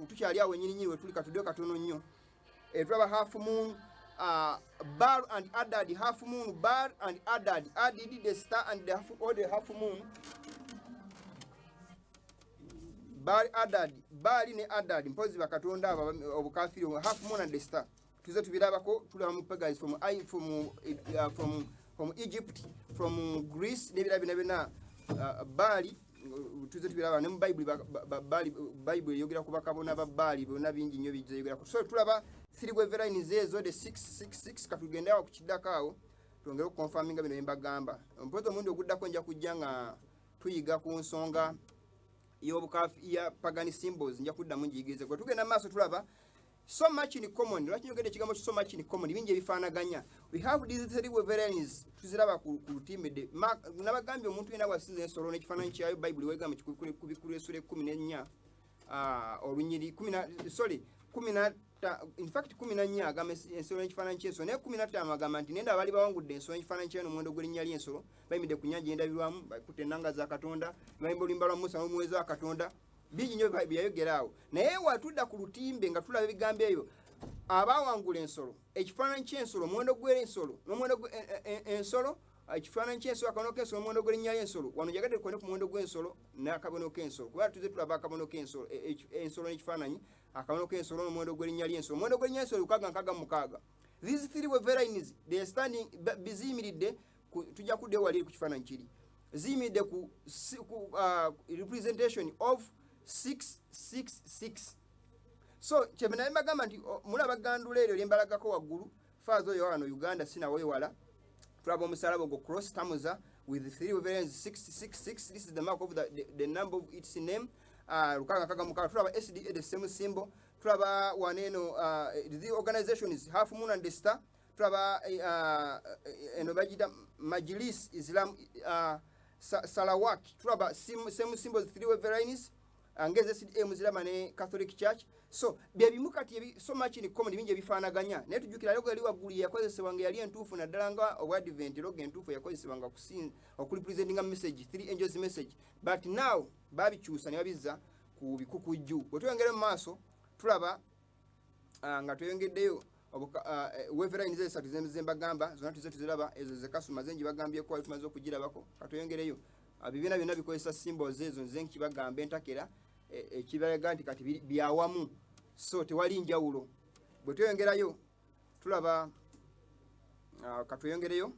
tukyali awo nyinyi we tuli katudde katono nnyo. Tulaba half moon Bar and Adad, half moon Bar and Adad, Adid the star and the half moon. Bar Adad, Bari ne Adad, mpozi bakatonda obukafiri half moon and the star. Tuze tubirabako tulaba mu pagans from Egypt, from Greece, nebina Bali. Tuze tubiraba ne mu Bible yogera ku bakabona ba Bali bonna bingi nnyo bijja yogera. So tulaba three weverines ezo the 666 katugenda ku kiddakaawo twongere confirminga bino embagamba. Mpozo mundi oguddako nja kujja nga tuyiga ku nsonga y'obukafi ya pagan symbols nja kuddamu njigirize. Gwe tugenda maaso tulaba so much in common. Lwaki njogedde ekigambo so much in common bingi ebifaanaganya. We have these three weverines tuziraba ku lutimbe nabagambye omuntu yena wasize ensolo n'ekifaananyi kyayo Bible wegamba kubikulu esura 14 olunyiri 10 in fact 14 agamba ensolo n'ekifaananyi ky'ensolo naye 15 agamba nti nenda abali bawangudde ensolo n'ekifaananyi kyayo n'omuwendo gw'erinnya ly'ensolo bayimidde ku nnyanja endabirwamu bakutte ennanga za Katonda bayimba oluyimba lwa Musa n'omuweereza wa Katonda bingi nnyo byayogeraawo. Naye watudda ku lutimbe nga tulaba ebigambo ebyo abawangula ensolo ekifaananyi ky'ensolo omuwendo gw'ensolo n'omuwendo ensolo ekifaananyi ky'ensolo akabonero k'ensolo n'omuwendo gw'erinnya ly'ensolo wano njagadde tukone ku muwendo gw'ensolo n'akabonero k'ensolo kuba tuze tulaba akabonero k'ensolo ensolo n'ekifaananyi akabonero k'ensolo n'omuwendo gw'erinnya ly'ensolo omuwendo gw'erinnya ly'ensolo 666. These three weverines they are standing biziyimiridde tujja kuddeyo wali ku kifaananyi kiri ziyimiridde ku representation of 666. So kyebena mbagamba nti mulaba gandula eryo lyembalagako waggulu faazo yo wano Uganda sinawewala tulaba omusalaba go cross tamuza with the three weverines 666. This is the mark of the number of its name. Lukanga kaga mukala tulaba SDA the same symbol. Tulaba waneno the organization is half moon and the star. Tulaba eno bajida Majlis Islam Salawat. Tulaba same symbols three weverines angeze SDA muzirama ne Catholic Church. So byebimu kati so much in common bingi ebifaanaganya naye tujjukira logo yali waggulu yakozesebwanga yali entuufu naddala nga obwadvent logo entuufu yakozesebwanga okurepresentinga message three angels message, but now babikyusa ne babizza ku bikukujju. Bwe tuyongere mu maaso tulaba nga tweyongeddeyo weverines esatu zembagamba zonna tuze tuziraba ezo zekasuma zengi bagambyeko wali tumaze okugirabako katweyongereyo bibiina byonna bikozesa symbols ezo nze nkibagamba entakera ekibalaga nti kati byawamu so tewali njawulo. Bwe tweyongerayo tulaba katweyongereyo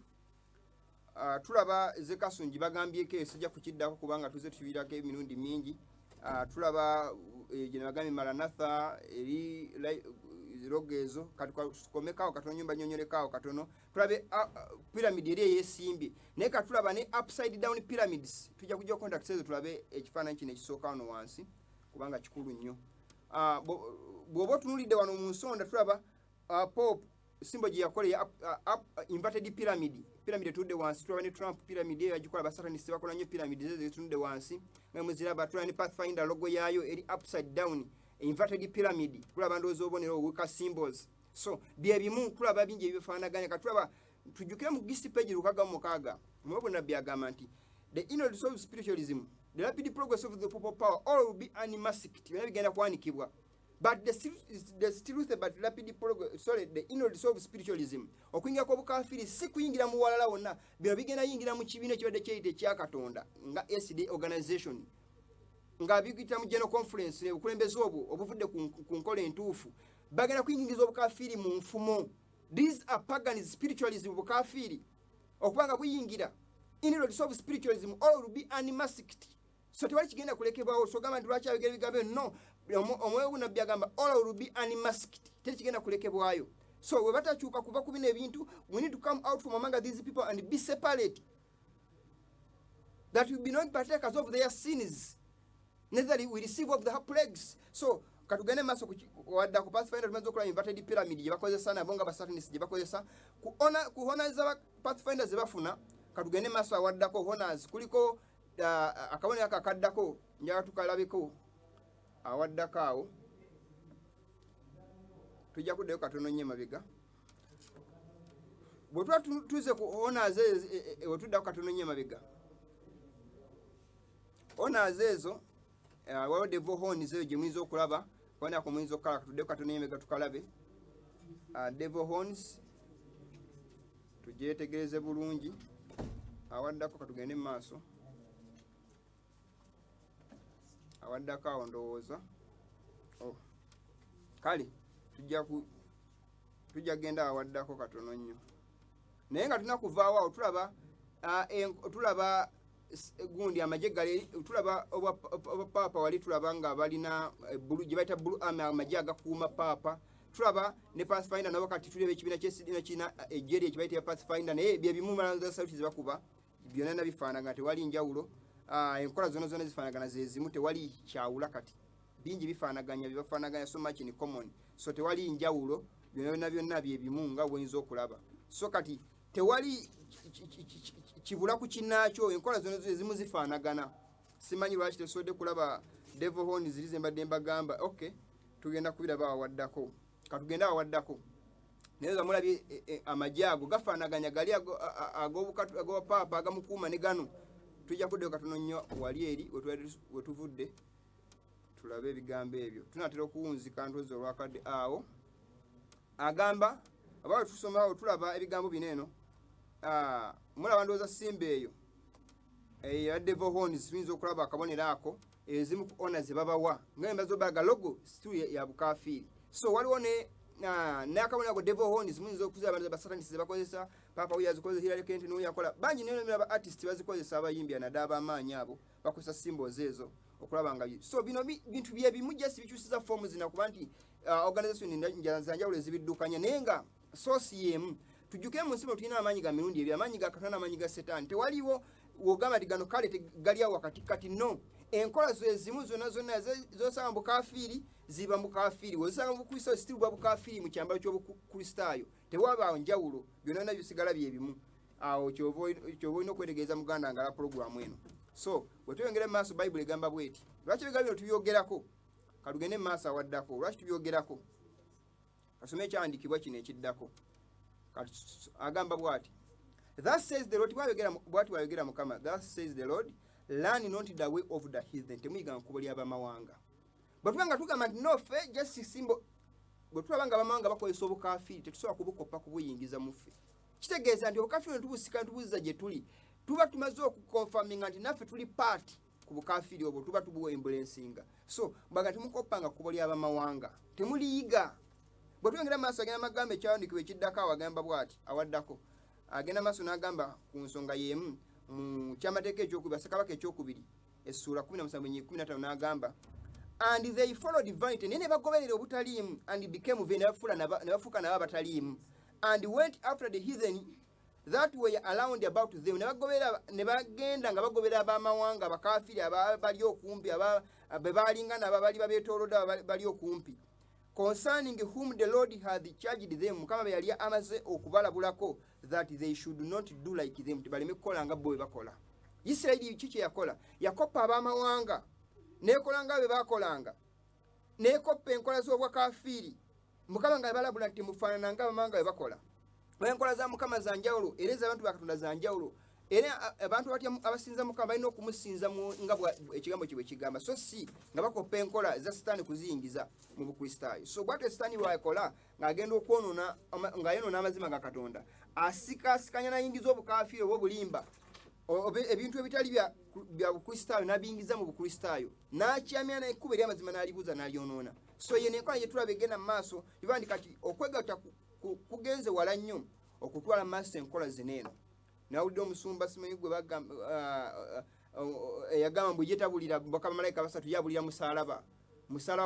tulaba zekasungi bagambyeko esijja kukiddako kubanga tuze tukibiirako emirundi mingi. Tulaba gye bagambye Maranatha eri logo ezo kati tukomekaawo katono nyumba nyonyolekaawo katono. Tulabe pyramid eri eyesimbye naye katulaba ne upside down pyramids tujja kujja contact ezo tulabe ekifaananyi kino ekisooka wano wansi kubanga kikulu nnyo. Bw'oba otunulidde wano mu nsonda tulaba Pope symbol gye yakola inverted pyramid etudde wansi. Tulaba ne Trump pyramid eyo yagikola basatanisi bakola nnyo pyramid ezo ezitunudde wansi nga muziraba. Tulaba ne Pathfinder logo yaayo eri upside down inverted pyramid. Tulaba ndowooza obubonero wika symbols. So bye bimu tulaba bingi ebifaanaganya katulaba tujjukire mu gist page 666 mwe nabbi agamba nti the inner soul of spiritualism, the rapid progress of the people power, all will be unmasked. Byonna bigenda kwanikibwa. But the truth about rapid progress, the inner soul of spiritualism, okuyingira kw'obukafiri si kuyingira mu walala wonna, bino bigenda yingira mu kibiina ekibadde kyeyita ekya Katonda nga SDA organization nga bigita mu general conference obukulembeze obwo obuvudde ku nkola entuufu bagenda kuyingiza obukafiri mu nfumo. These are pagan spiritualism obukafiri okubanga buyingira inner soul of spiritualism all will be unmasked. So tewali kigenda kulekebwawo so gamba nti lwaki abigera bigambe no omwoyo nabbi agamba all will be unmasked teri kigenda kulekebwayo. So we batakyuka kuva ku bino ebintu we need to come out from among these people and be separate, that we be not partakers of their sins, neither we receive of the plagues. So katugende maaso wadda ku Pathfinder tumaze okulaba inverted pyramid gye bakozesa nabo nga basatanists gye bakozesa ku honors za Pathfinder ze bafuna. Katugende maaso awaddako honors kuliko akabonero akakaddako njala tukalabeko awaddako awo tujja kuddayo katono nnyo emabega bwe tuba tuze ku honors we tuddako katono nnyo emabega honors ezo waliwo devil horns eyo gye muyinza okulaba kubonako muyinza okukala katuddeko katono nnyo emabega tukalabe devil horns tugyetegereze bulungi awaddako katugende mu maaso awaddako awo ndowooza kale tujja genda awaddako katono nnyo naye nga tulina kuvaawo awo tulaba gundi amagye gali tulaba oba paapa wali tulaba nga balina gye bayita blue army amagye agakuuma paapa tulaba ne Pathfinder nabo kati tuleba ekibiina kyesidina kina ejjeri ekibayita Pathfinder naye bye bimu malanza sauti ze bakuba byonna nabifaanagana tewali njawulo enkola zonna zifaanagana ze zimu tewali kyawula kati bingi bifaanaganya bibafaanaganya so much in common so tewali njawulo byonna bye bimu nga bw'oyinza okulaba so kati tewali kibula ku kinnaakyo enkola zonna ezimu zifaanagana simanyi lwaki tesobodde kulaba devil horns ziri ze mbadde mbagamba okay tugenda kubiraba awaddako katugenda awaddako naye nga mulabye amagye ago gafaanaganya gali ag'obupaapa agamukuuma ne gano tujja kuddayo katono nnyo wali eri we tuvudde tulabe ebigambo ebyo tunatera okuwunzika ntozi olwakadde awo agamba abawe tusomawo tulaba ebigambo bino eno mulaba ndowooza simba eyo ya devil horns tuyinza okulaba akabonero ako ezimu ku honors ze babawa ngaembazo baga logo situ ya bukafiiri so waliwo n'akabonero ako devil horns muyinza okuzaba abantu basatanists ze bakozesa papa uyo azikozesa Hillary Clinton uyo akola bangi neno aba artists bazikozesa abayimbi anadaba amaanyi abo bakozesa symbols ezo okulaba nga so bino bintu bye bimu just bikyusiza forms zina kuba nti organization njawulo ezibiddukanya naye nga source yemu tujjuke mu nsibo tulina amaanyi ga mirundi ebyo amaanyi ga Katonda amaanyi ga Setaani tewaliwo wogamba nti gano kale tegali awo wakati kati no enkola ezimu zonna zosanga mu bukafiiri ziba mu bukafiiri wezosanga mu bukristaayo still bwa bukafiiri mu kyambalo ky'obukristaayo tewabaawo njawulo byonna bisigala bye bimu awo kyova olina okwetegereza muganda ngala puroguramu eno so bwe tuyongera mu maaso bayibuli egamba bweti lwaki ebigambo bino tubyogerako kalugende mu maaso awaddako lwaki tubyogerako kasome ekyawandiikibwa kino ekiddako agamba bwati thus says the Lord bwati bwayogera Mukama thus says the Lord learn not the way of the heathen temuyiga nkubo ly'abamawanga bwe tuba nga tugamba nti nofe just simbo bwe tulaba nga abamawanga bakozesa obukafiiri tetusobola kubukoppa kubuyingiza mu ffe kitegeeza nti obukafiiri ne tubusika ntubuzza gye tuli tuba tumaze okukonfaminga nti naffe tuli paati ku bukafiiri obwo tuba tubuwa embulensinga so mbaga temukoppanga kubo ly'abamawanga temuliyiga bwe tuyongera maaso agenda amagambo ekyawandiikibwa ekiddako awo agamba bwati awaddako agenda maaso n'agamba ku nsonga y'emu mu kyamateeka ekyokubiri Ssekabaka ekyokubiri essuula 17:15 n'agamba and they followed vanity naye ne bagoberera obutaliimu and became vain ne bafuuka nabo abataliimu and went after the heathen that were around about them ne bagenda nga bagobera abamawanga abakafiiri abali okumpi bebalingana abali babeetoolodde bali okumpi concerning whom the Lord had charged them Mukama be yali amaze okubalabulako that they should not do like them tibaleme kukola nga bo bakola Isirayiri kiki yakola yakoppa abamawanga nekola nga be bakolanga nekoppa enkola z'obwakafiiri Mukama nga balabula nti mufaanana nga abamawanga be bakola enkola za Mukama za njawulo era ez'abantu ba Katonda za njawulo era abantu batya abasinza Mukama balina okumusinza nga ekigambo kibwe kigamba so si nga bakoppa enkola za Setaani kuziyingiza mu bukristaayo so bwate Setaani bwakola ng'agenda okwonoona nga yonoona amazima ga Katonda asikasikanya nayingiza obukafiiri obw'obulimba ebintu ebitali bya bukristaayo n'abiyingiza mu bukristaayo n'akyamya n'ekkubo ery'amazima n'alibuuza n'alyonoona so ye nenkola gye tulaba egenda mu maaso ibandika ti okwegatta kugenze wala nnyo okutwala mu maaso enkola zineeno nawulidde omusumba simanyi gwe yagamba mbu yetabulira bakamalayika basatu yabulira musalaba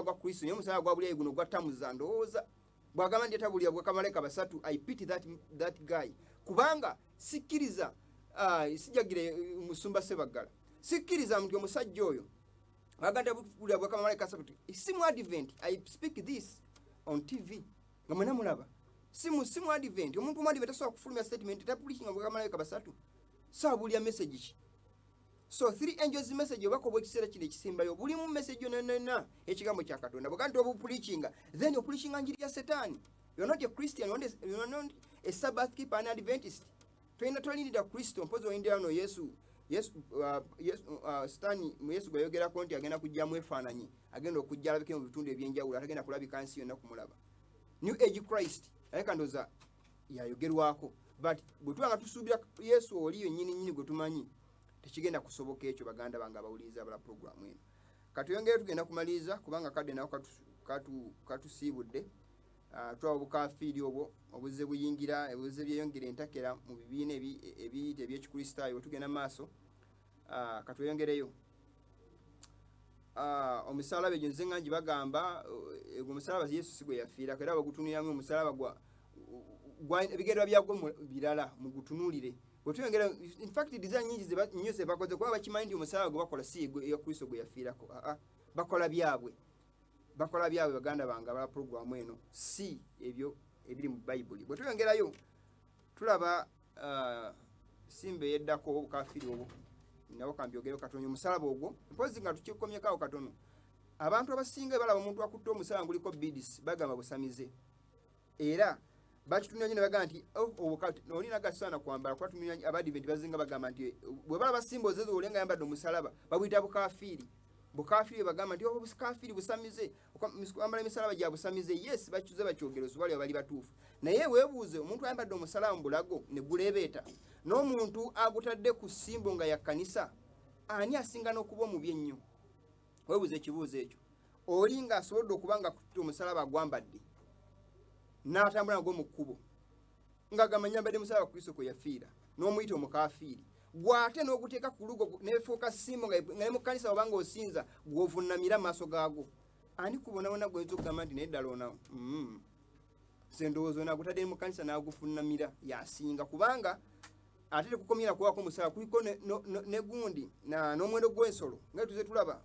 gwa Kristo naye omusalaba gwabulira guno gwattamuza ndowooza bwagamba nti yetabulira bakamalayika basatu I pity that guy kubanga sikkiriza sijagire musumba Sebaggala sikkiriza nti omusajja oyo baganda bukula bwa kama malaika sabatu simu advent I speak this on TV ngamana mulaba simu advent omuntu mu advent asobola kufulumya statement tapublishing bwa kama malaika basatu sabuli ya message so 3 angels message obako ekisera kile kisimbayo buli mu message nena ekigambo kya Katonda buganda obu preaching then you preaching anjiri ya Satan. You're not a Christian, you're not a Sabbath keeper, an Adventist. Twalinda Kristo mpozi oyingira no Yesu Stani Yesu bayogera konti agenda kujja mu efaananyi agenda okujja alabike mu bitundu ebyenjawulo atagenda kulabika nsi yonna kumulaba. New age Christ aleka ndoza yayogerwako but bwetwanga tusuubira Yesu oliyo nyini gwe tumanyi tekigenda kusoboka ekyo baganda banga abawuliza abala program eno. Katuyongere tugenda kumaliza kubanga kadde nako katusiibudde. Twa bukafiri obwo obuze buyingira ebuze byeyongera entakera mu bibiina ebiyite eby'ekikristaayo tugenda maaso katweyongereyo omusalaba egyo nze ngangi bagamba omusalaba Yesu sigwe yafiira era bagutuniramu omusalaba gwa ebigerwa byagwo birala mu gutunulire bwetuyongera in fact design nyingi ze bakoze kuba bakimanyi nti omusalaba gwe bakola si ya Kristo gwe yafiirako bakola byabwe baganda banga ba program eno si ebyo ebiri mu Bible bwe tuyongerayo tulaba simbe yeddako obukafiri obwo nabo kambyogero katono omusalaba ogwo mpozi nga tukikomyekaawo katono abantu abasinga balaba omuntu akutte omusalaba nguliko bidis bagamba busamize era bakitunya nyine bagamba nti obukati olina gasana kwambala kwa tunya abadiventi bazinga bagamba nti bwe balaba simbo zezo olenga yambadde omusalaba babuyita bukafiri bagamba nti obukafiri busamize okwambala emisalaba gya busamize yes bakyuze bakyogero subali abali batuufu naye weebuuze omuntu ayambadde omusalaba mu bulago ne gulebeeta n'omuntu agutadde ku simbo nga ya kanisa ani asinga n'okuba omubi ennyo weebuuze ekibuuzo ekyo oli nga asobodde okuba nga akutte omusalaba agwambadde n'atambula nagwo mu kkubo ng'agamba nyambadde omusalaba Kristo kwe yafiira n'omuyita omukafiri gwate n'oguteeka ku lugo nefuuka simbo nga mu kanisa obanga osinza gw'ovunnamira maaso gaago ani kubonabona gwenza okugamba nti naye ddala ona sendowoozo nagutadde mu kanisa n'agufunnamira yasinga kubanga ate tekukomera kuwako omusalaba kuliko ne gundi n'omuwendo gw'ensolo nga tuze tulaba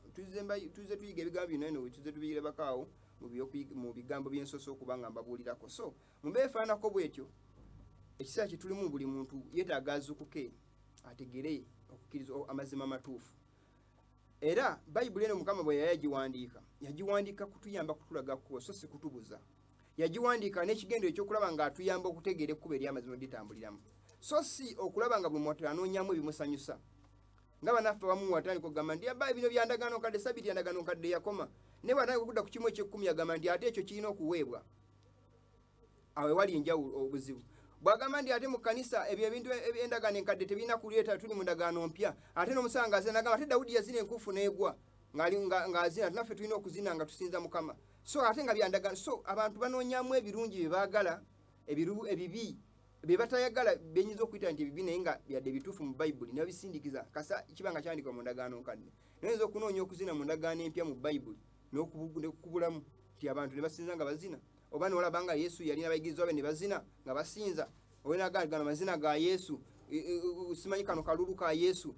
tuze tuyiga ebigambo bino eno tuze tubirebakaawo mu bigambo by'ensoso okubanga mbabuulirako so mubeefaanako bwetyo ekiseera kye tulimu buli muntu yeetaaga azuukuke ategere okukkiriza amazima amatuufu era Bayibuli eno Mukama bwe yagiwandiika kutuyamba kutulagako so si kutubuza yagiwandiika n'ekigendo ekyokulaba nga atuyamba okutegeera ekkubo ery'amazima litambuliramu so si okulaba nga buli muntu anoonyamu ebimusanyusa nga banaffe abamu watandika okugamba nti bino byandagaano kadde sabiti yandagaano kadde yakoma naye bwatandika okudda ku kimu eky'ekkumi agamba nti ate ekyo kirina okuweebwa awo ewali enjawulo obuzibu bwagamba nti ate mu kanisa ebyo ebintu ebyendagaano enkadde tebirina kuleeta tuli mu ndagaano mpya ate n'omusaanga azina nagamba ate Dawudi yazina enkuufu n'egwa ng'azina naffe tulina okuzina nga tusinza Mukama so ate nga byandagaano so abantu banoonyamu ebirungi bye baagala ebibi bye batayagala benyinza okuyita nti ebibi naye nga byadde bituufu mu Bayibuli ne babisindikiza kasa kibanga kyandikwa mu ndagaano nkadde noyinza okunoonya okuzina mu ndagaano empya mu Bayibuli n'okukubulamu nti abantu ne basinza nga bazina oba n'olaba nga Yesu yalina abayigirizwa be ne bazina nga basinza owenagano mazina ga Yesu simanyi kano kalulu ka Yesu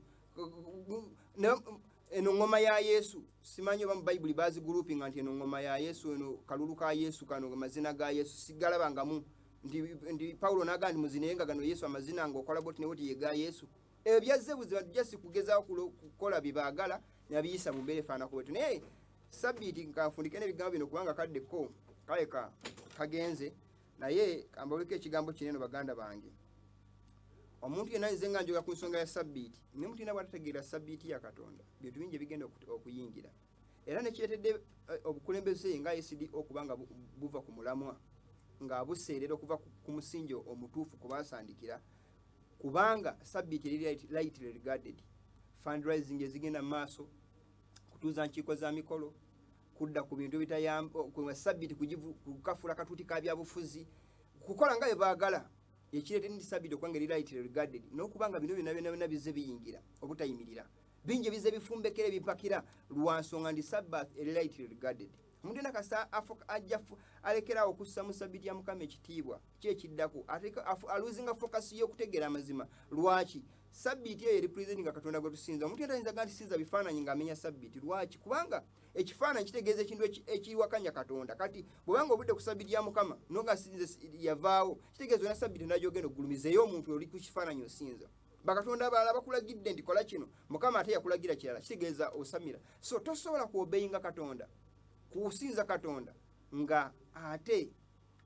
eno ngoma ya Yesu simanyi oba mu Bayibuli bazi grouping nti eno ngoma ya Yesu eno kalulu ka Yesu kano mazina ga Yesu sigalabangamu ndi Paulo nagandi muzinenga gano Yesu amazina ngo okola boti ne boti yega Yesu byazzebuzi bantu jasi kugezaako kukola bibagala nabiyisa mu mbere faana kwetu naye sabiti nkafundika n'ebigambo bino kubanga kaddeko kaleka kagenze naye kambalika ekigambo kinene baganda bange omuntu yenna nze nga njoga ku nsonga ya sabiti ne mutina bwatategeera sabiti ya Katonda bye tubinje bigenda okuyingira era nekyetedde obukulembeze nga ECD okubanga buva ku mulamwa nga buseerera okuva ku musingi omutuufu kubasandikira kubanga sabiti lightly regarded fundraising ezigenda maaso kutuuza nkiiko za mikolo kudda ku bintu bitayamba ku sabiti kukafula katuuti ka byabufuzi kukola nga bye baagala ekireete ndi sabiti okubanga lightly regarded n'okubanga bino byonna bize biyingira obutayimirira bingi bize bifumbekere bipakira lwansonga ndi Sabbath lightly regarded omuntu yenna kasa ajja alekerawo okussa mu sabiti ya Mukama ekitiibwa kyekiddako aluzinga focus y'okutegeera amazima lwaki sabbiiti eyo representinga katonda gwe tusinza. Omuntu yatayinza gandi sinza bifaananyi ng'amenya sabbiiti. Lwaki? Kubanga ekifaananyi kitegeeza ekintu ekiwakanya katonda. Kati bwebanga obudde ku sabbiiti ya Mukama nonga sinze yavaawo, kitegeeza na sabbiiti nagyogenda ogulumizeeyo omuntu oli ku kifaananyi osinza. Bakatonda abalala bakulagidde nti kola kino, Mukama ate yakulagira kirala, kitegeeza osamira. So tosobola kuobeyinga katonda, kusinza katonda nga ate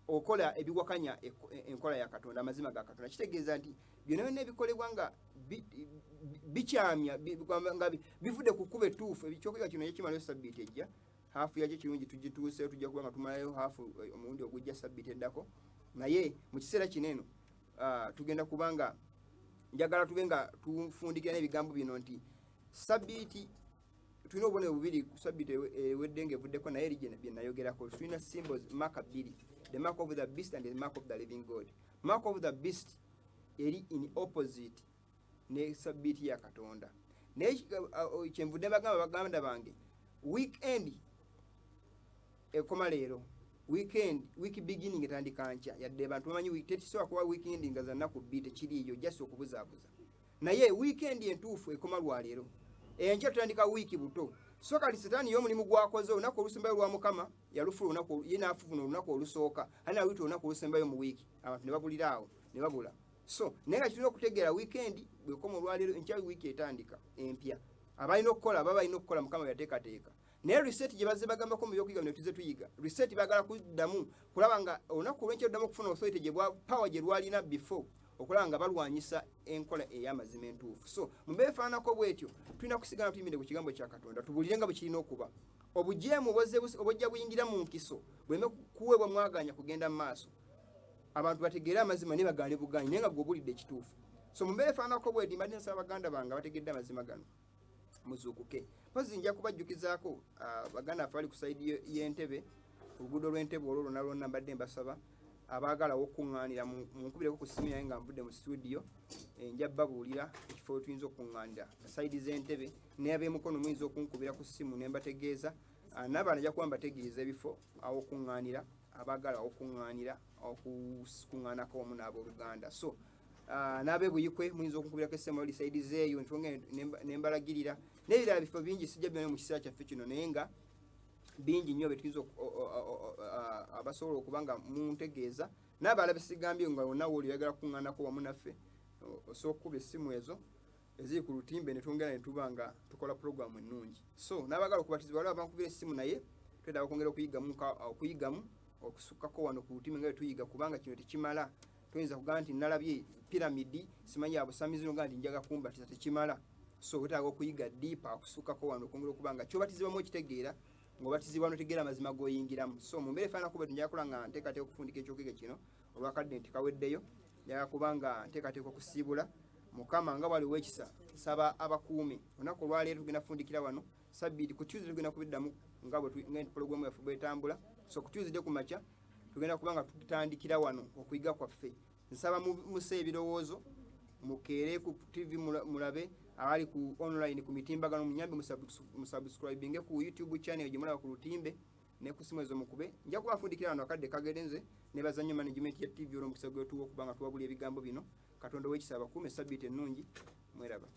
okola ebiwakanya enkola ya katonda, amazima ga katonda. Kitegeeza nti byonna byonna ebikolebwa nga bikyamya nga bivudde ku kkuba ettuufu. Ekyokuyiga kino ekimalayo sabbiiti ejja, haafu yakyo kirungi tugituuse, tujja kuba nga tumalayo haafu omulundi ogujja sabbiiti eddako. Naye mu kiseera kino eno tugenda kubanga njagala tube nga tufundikira n'ebigambo bino nti sabbiiti tulina obubonero bubiri ku sabbiiti ewedde ng'evuddeko, naye eri bye nayogerako. Tulina symbols mark bbiri, the mark of the beast and the mark of the living God. Mark of the beast eri in opposite ne sabbiiti ya katonda. Naye kyenvudde baganda bange, weekend ekoma leero, week beginning etandika nkya, yadde abantu bamanyi tekisobola kuba weekend nga za nnaku bbiri tekiriiyo, just okubuzaabuza. Naye weekend entuufu ekoma lwaleero, enkya tutandika wiiki buto. So kati Setaani y'omulimu gwakoze olunaku olusembayo lwa Mukama yalufuna olunaku ye n'afufuna olunaku olusooka, ali nawita olunaku olusembayo mu wiiki, abantu ne babulira awo ne babula. So naye nga kitulina okutegeera weekend bwekoma olwaleero, enkya wiiki etandika empya. Abalina okukola baba balina okukola Mukama yateekateeka. Naye reset gye bazze bagambako mu byokuyiga bino tuze tuyiga, reset bagala kuddamu kulaba nga olunaku olw'enkya oddamu okufuna authority gye power gye lwalina before, okulaba nga balwanyisa enkola ey'amazima entuufu. So mu beefaanako bwetyo tulina kusigala tuyimiridde ku kigambo kya Katonda, tubulire nga bwe kirina okuba. Obujeemu obujja buyingira mu nkiso bweme kuweebwa mwaganya kugenda mu maaso, abantu bategeere amazima ne bagaane bugaanyi, naye nga gw'obulidde ekituufu. So mu beefaanako bwetyo mbadde nsaba baganda bange bategedde amazima gano muzuukuke. Mpozi nja kubajjukizaako baganda baffe bali ku sayidi y'entebe, oluguudo lw'entebe olwo lwonna lwonna mbadde mbasaba abaagala okuŋŋaanira munkubireko ku ssimu yange nga nvudde mu studio, nja babuulira ekifo tuyinza okuŋŋaanira sayidi z'entebe, n'ab'emikono muyinza okunkubira ku ssimu ne mbategeeza. N'abaana nja kuba mbategeeza ebifo aw'okuŋŋaanira, abaagala okuŋŋaanira, okuŋŋaanako wamu n'abooluganda. So n'ab'ebuyikwe muyinza okunkubirako essimu oli sayidi zeeyo ne mbalagirira, n'ebirala bifo bingi sijja byonna mu kiseera kyaffe kino, naye nga bingi nnyo betuyinza abasobola okuba nga muntegeeza. N'abalala besigambye nga wonna wooli oyagala kuŋŋaanako wamu naffe, osobola okukuba essimu ezo eziri ku lutimbe ne twongera ne tuba nga tukola puroguramu ennungi. So n'abagala okubatizibwa waliwo abankubira essimu, naye twetaaga okwongera okuyigamu okusukkako wano ku lutimbe nga bwe tuyiga, kubanga kino tekimala. Toyinza kugamba nti nalabye piramidi simanyi abusamizi noga nti njaga kumbatiza, tekimala. So wetaaga okuyiga diipa okusukkako wano okwongera okuba nga kyobatizibwamu okitegeera, ng'obatizibwa n'otegeera amazima g'oyingiramu. So mu mbeera efaanako bwe tunjala kola nga nteekateeka okufundika ekyokuyiga kino olwakadde nti kaweddeyo, njagala kuba nga nteekateeka okusiibula. Mukama nga bwali w'ekisa nsaba abakuumi. Olunaku olwaleero tugenda kufundikira wano, sabbiiti ku Tuesday tugenda kubiddamu nga pulogulaamu yaffe bw'etambula. So ku Tuesday ku makya tugenda kuba nga tutandikira wano okuyiga kwaffe. Nsaba muse ebirowoozo, mukeere ku TV mulabe, abali ku online ku mitimbagano munyambe musubscribinge ku YouTube channel gye mulaba ku lutimbe ne ku simu ezo mukube. Nja kubafundikira wano akadde kagerenze ne bazannyo management ya TV olw'omukisa gwetuwa okuba nga tuwabula ebigambo bino. Katonda w'ekisa abakuume sabbiiti ennungi, mweraba.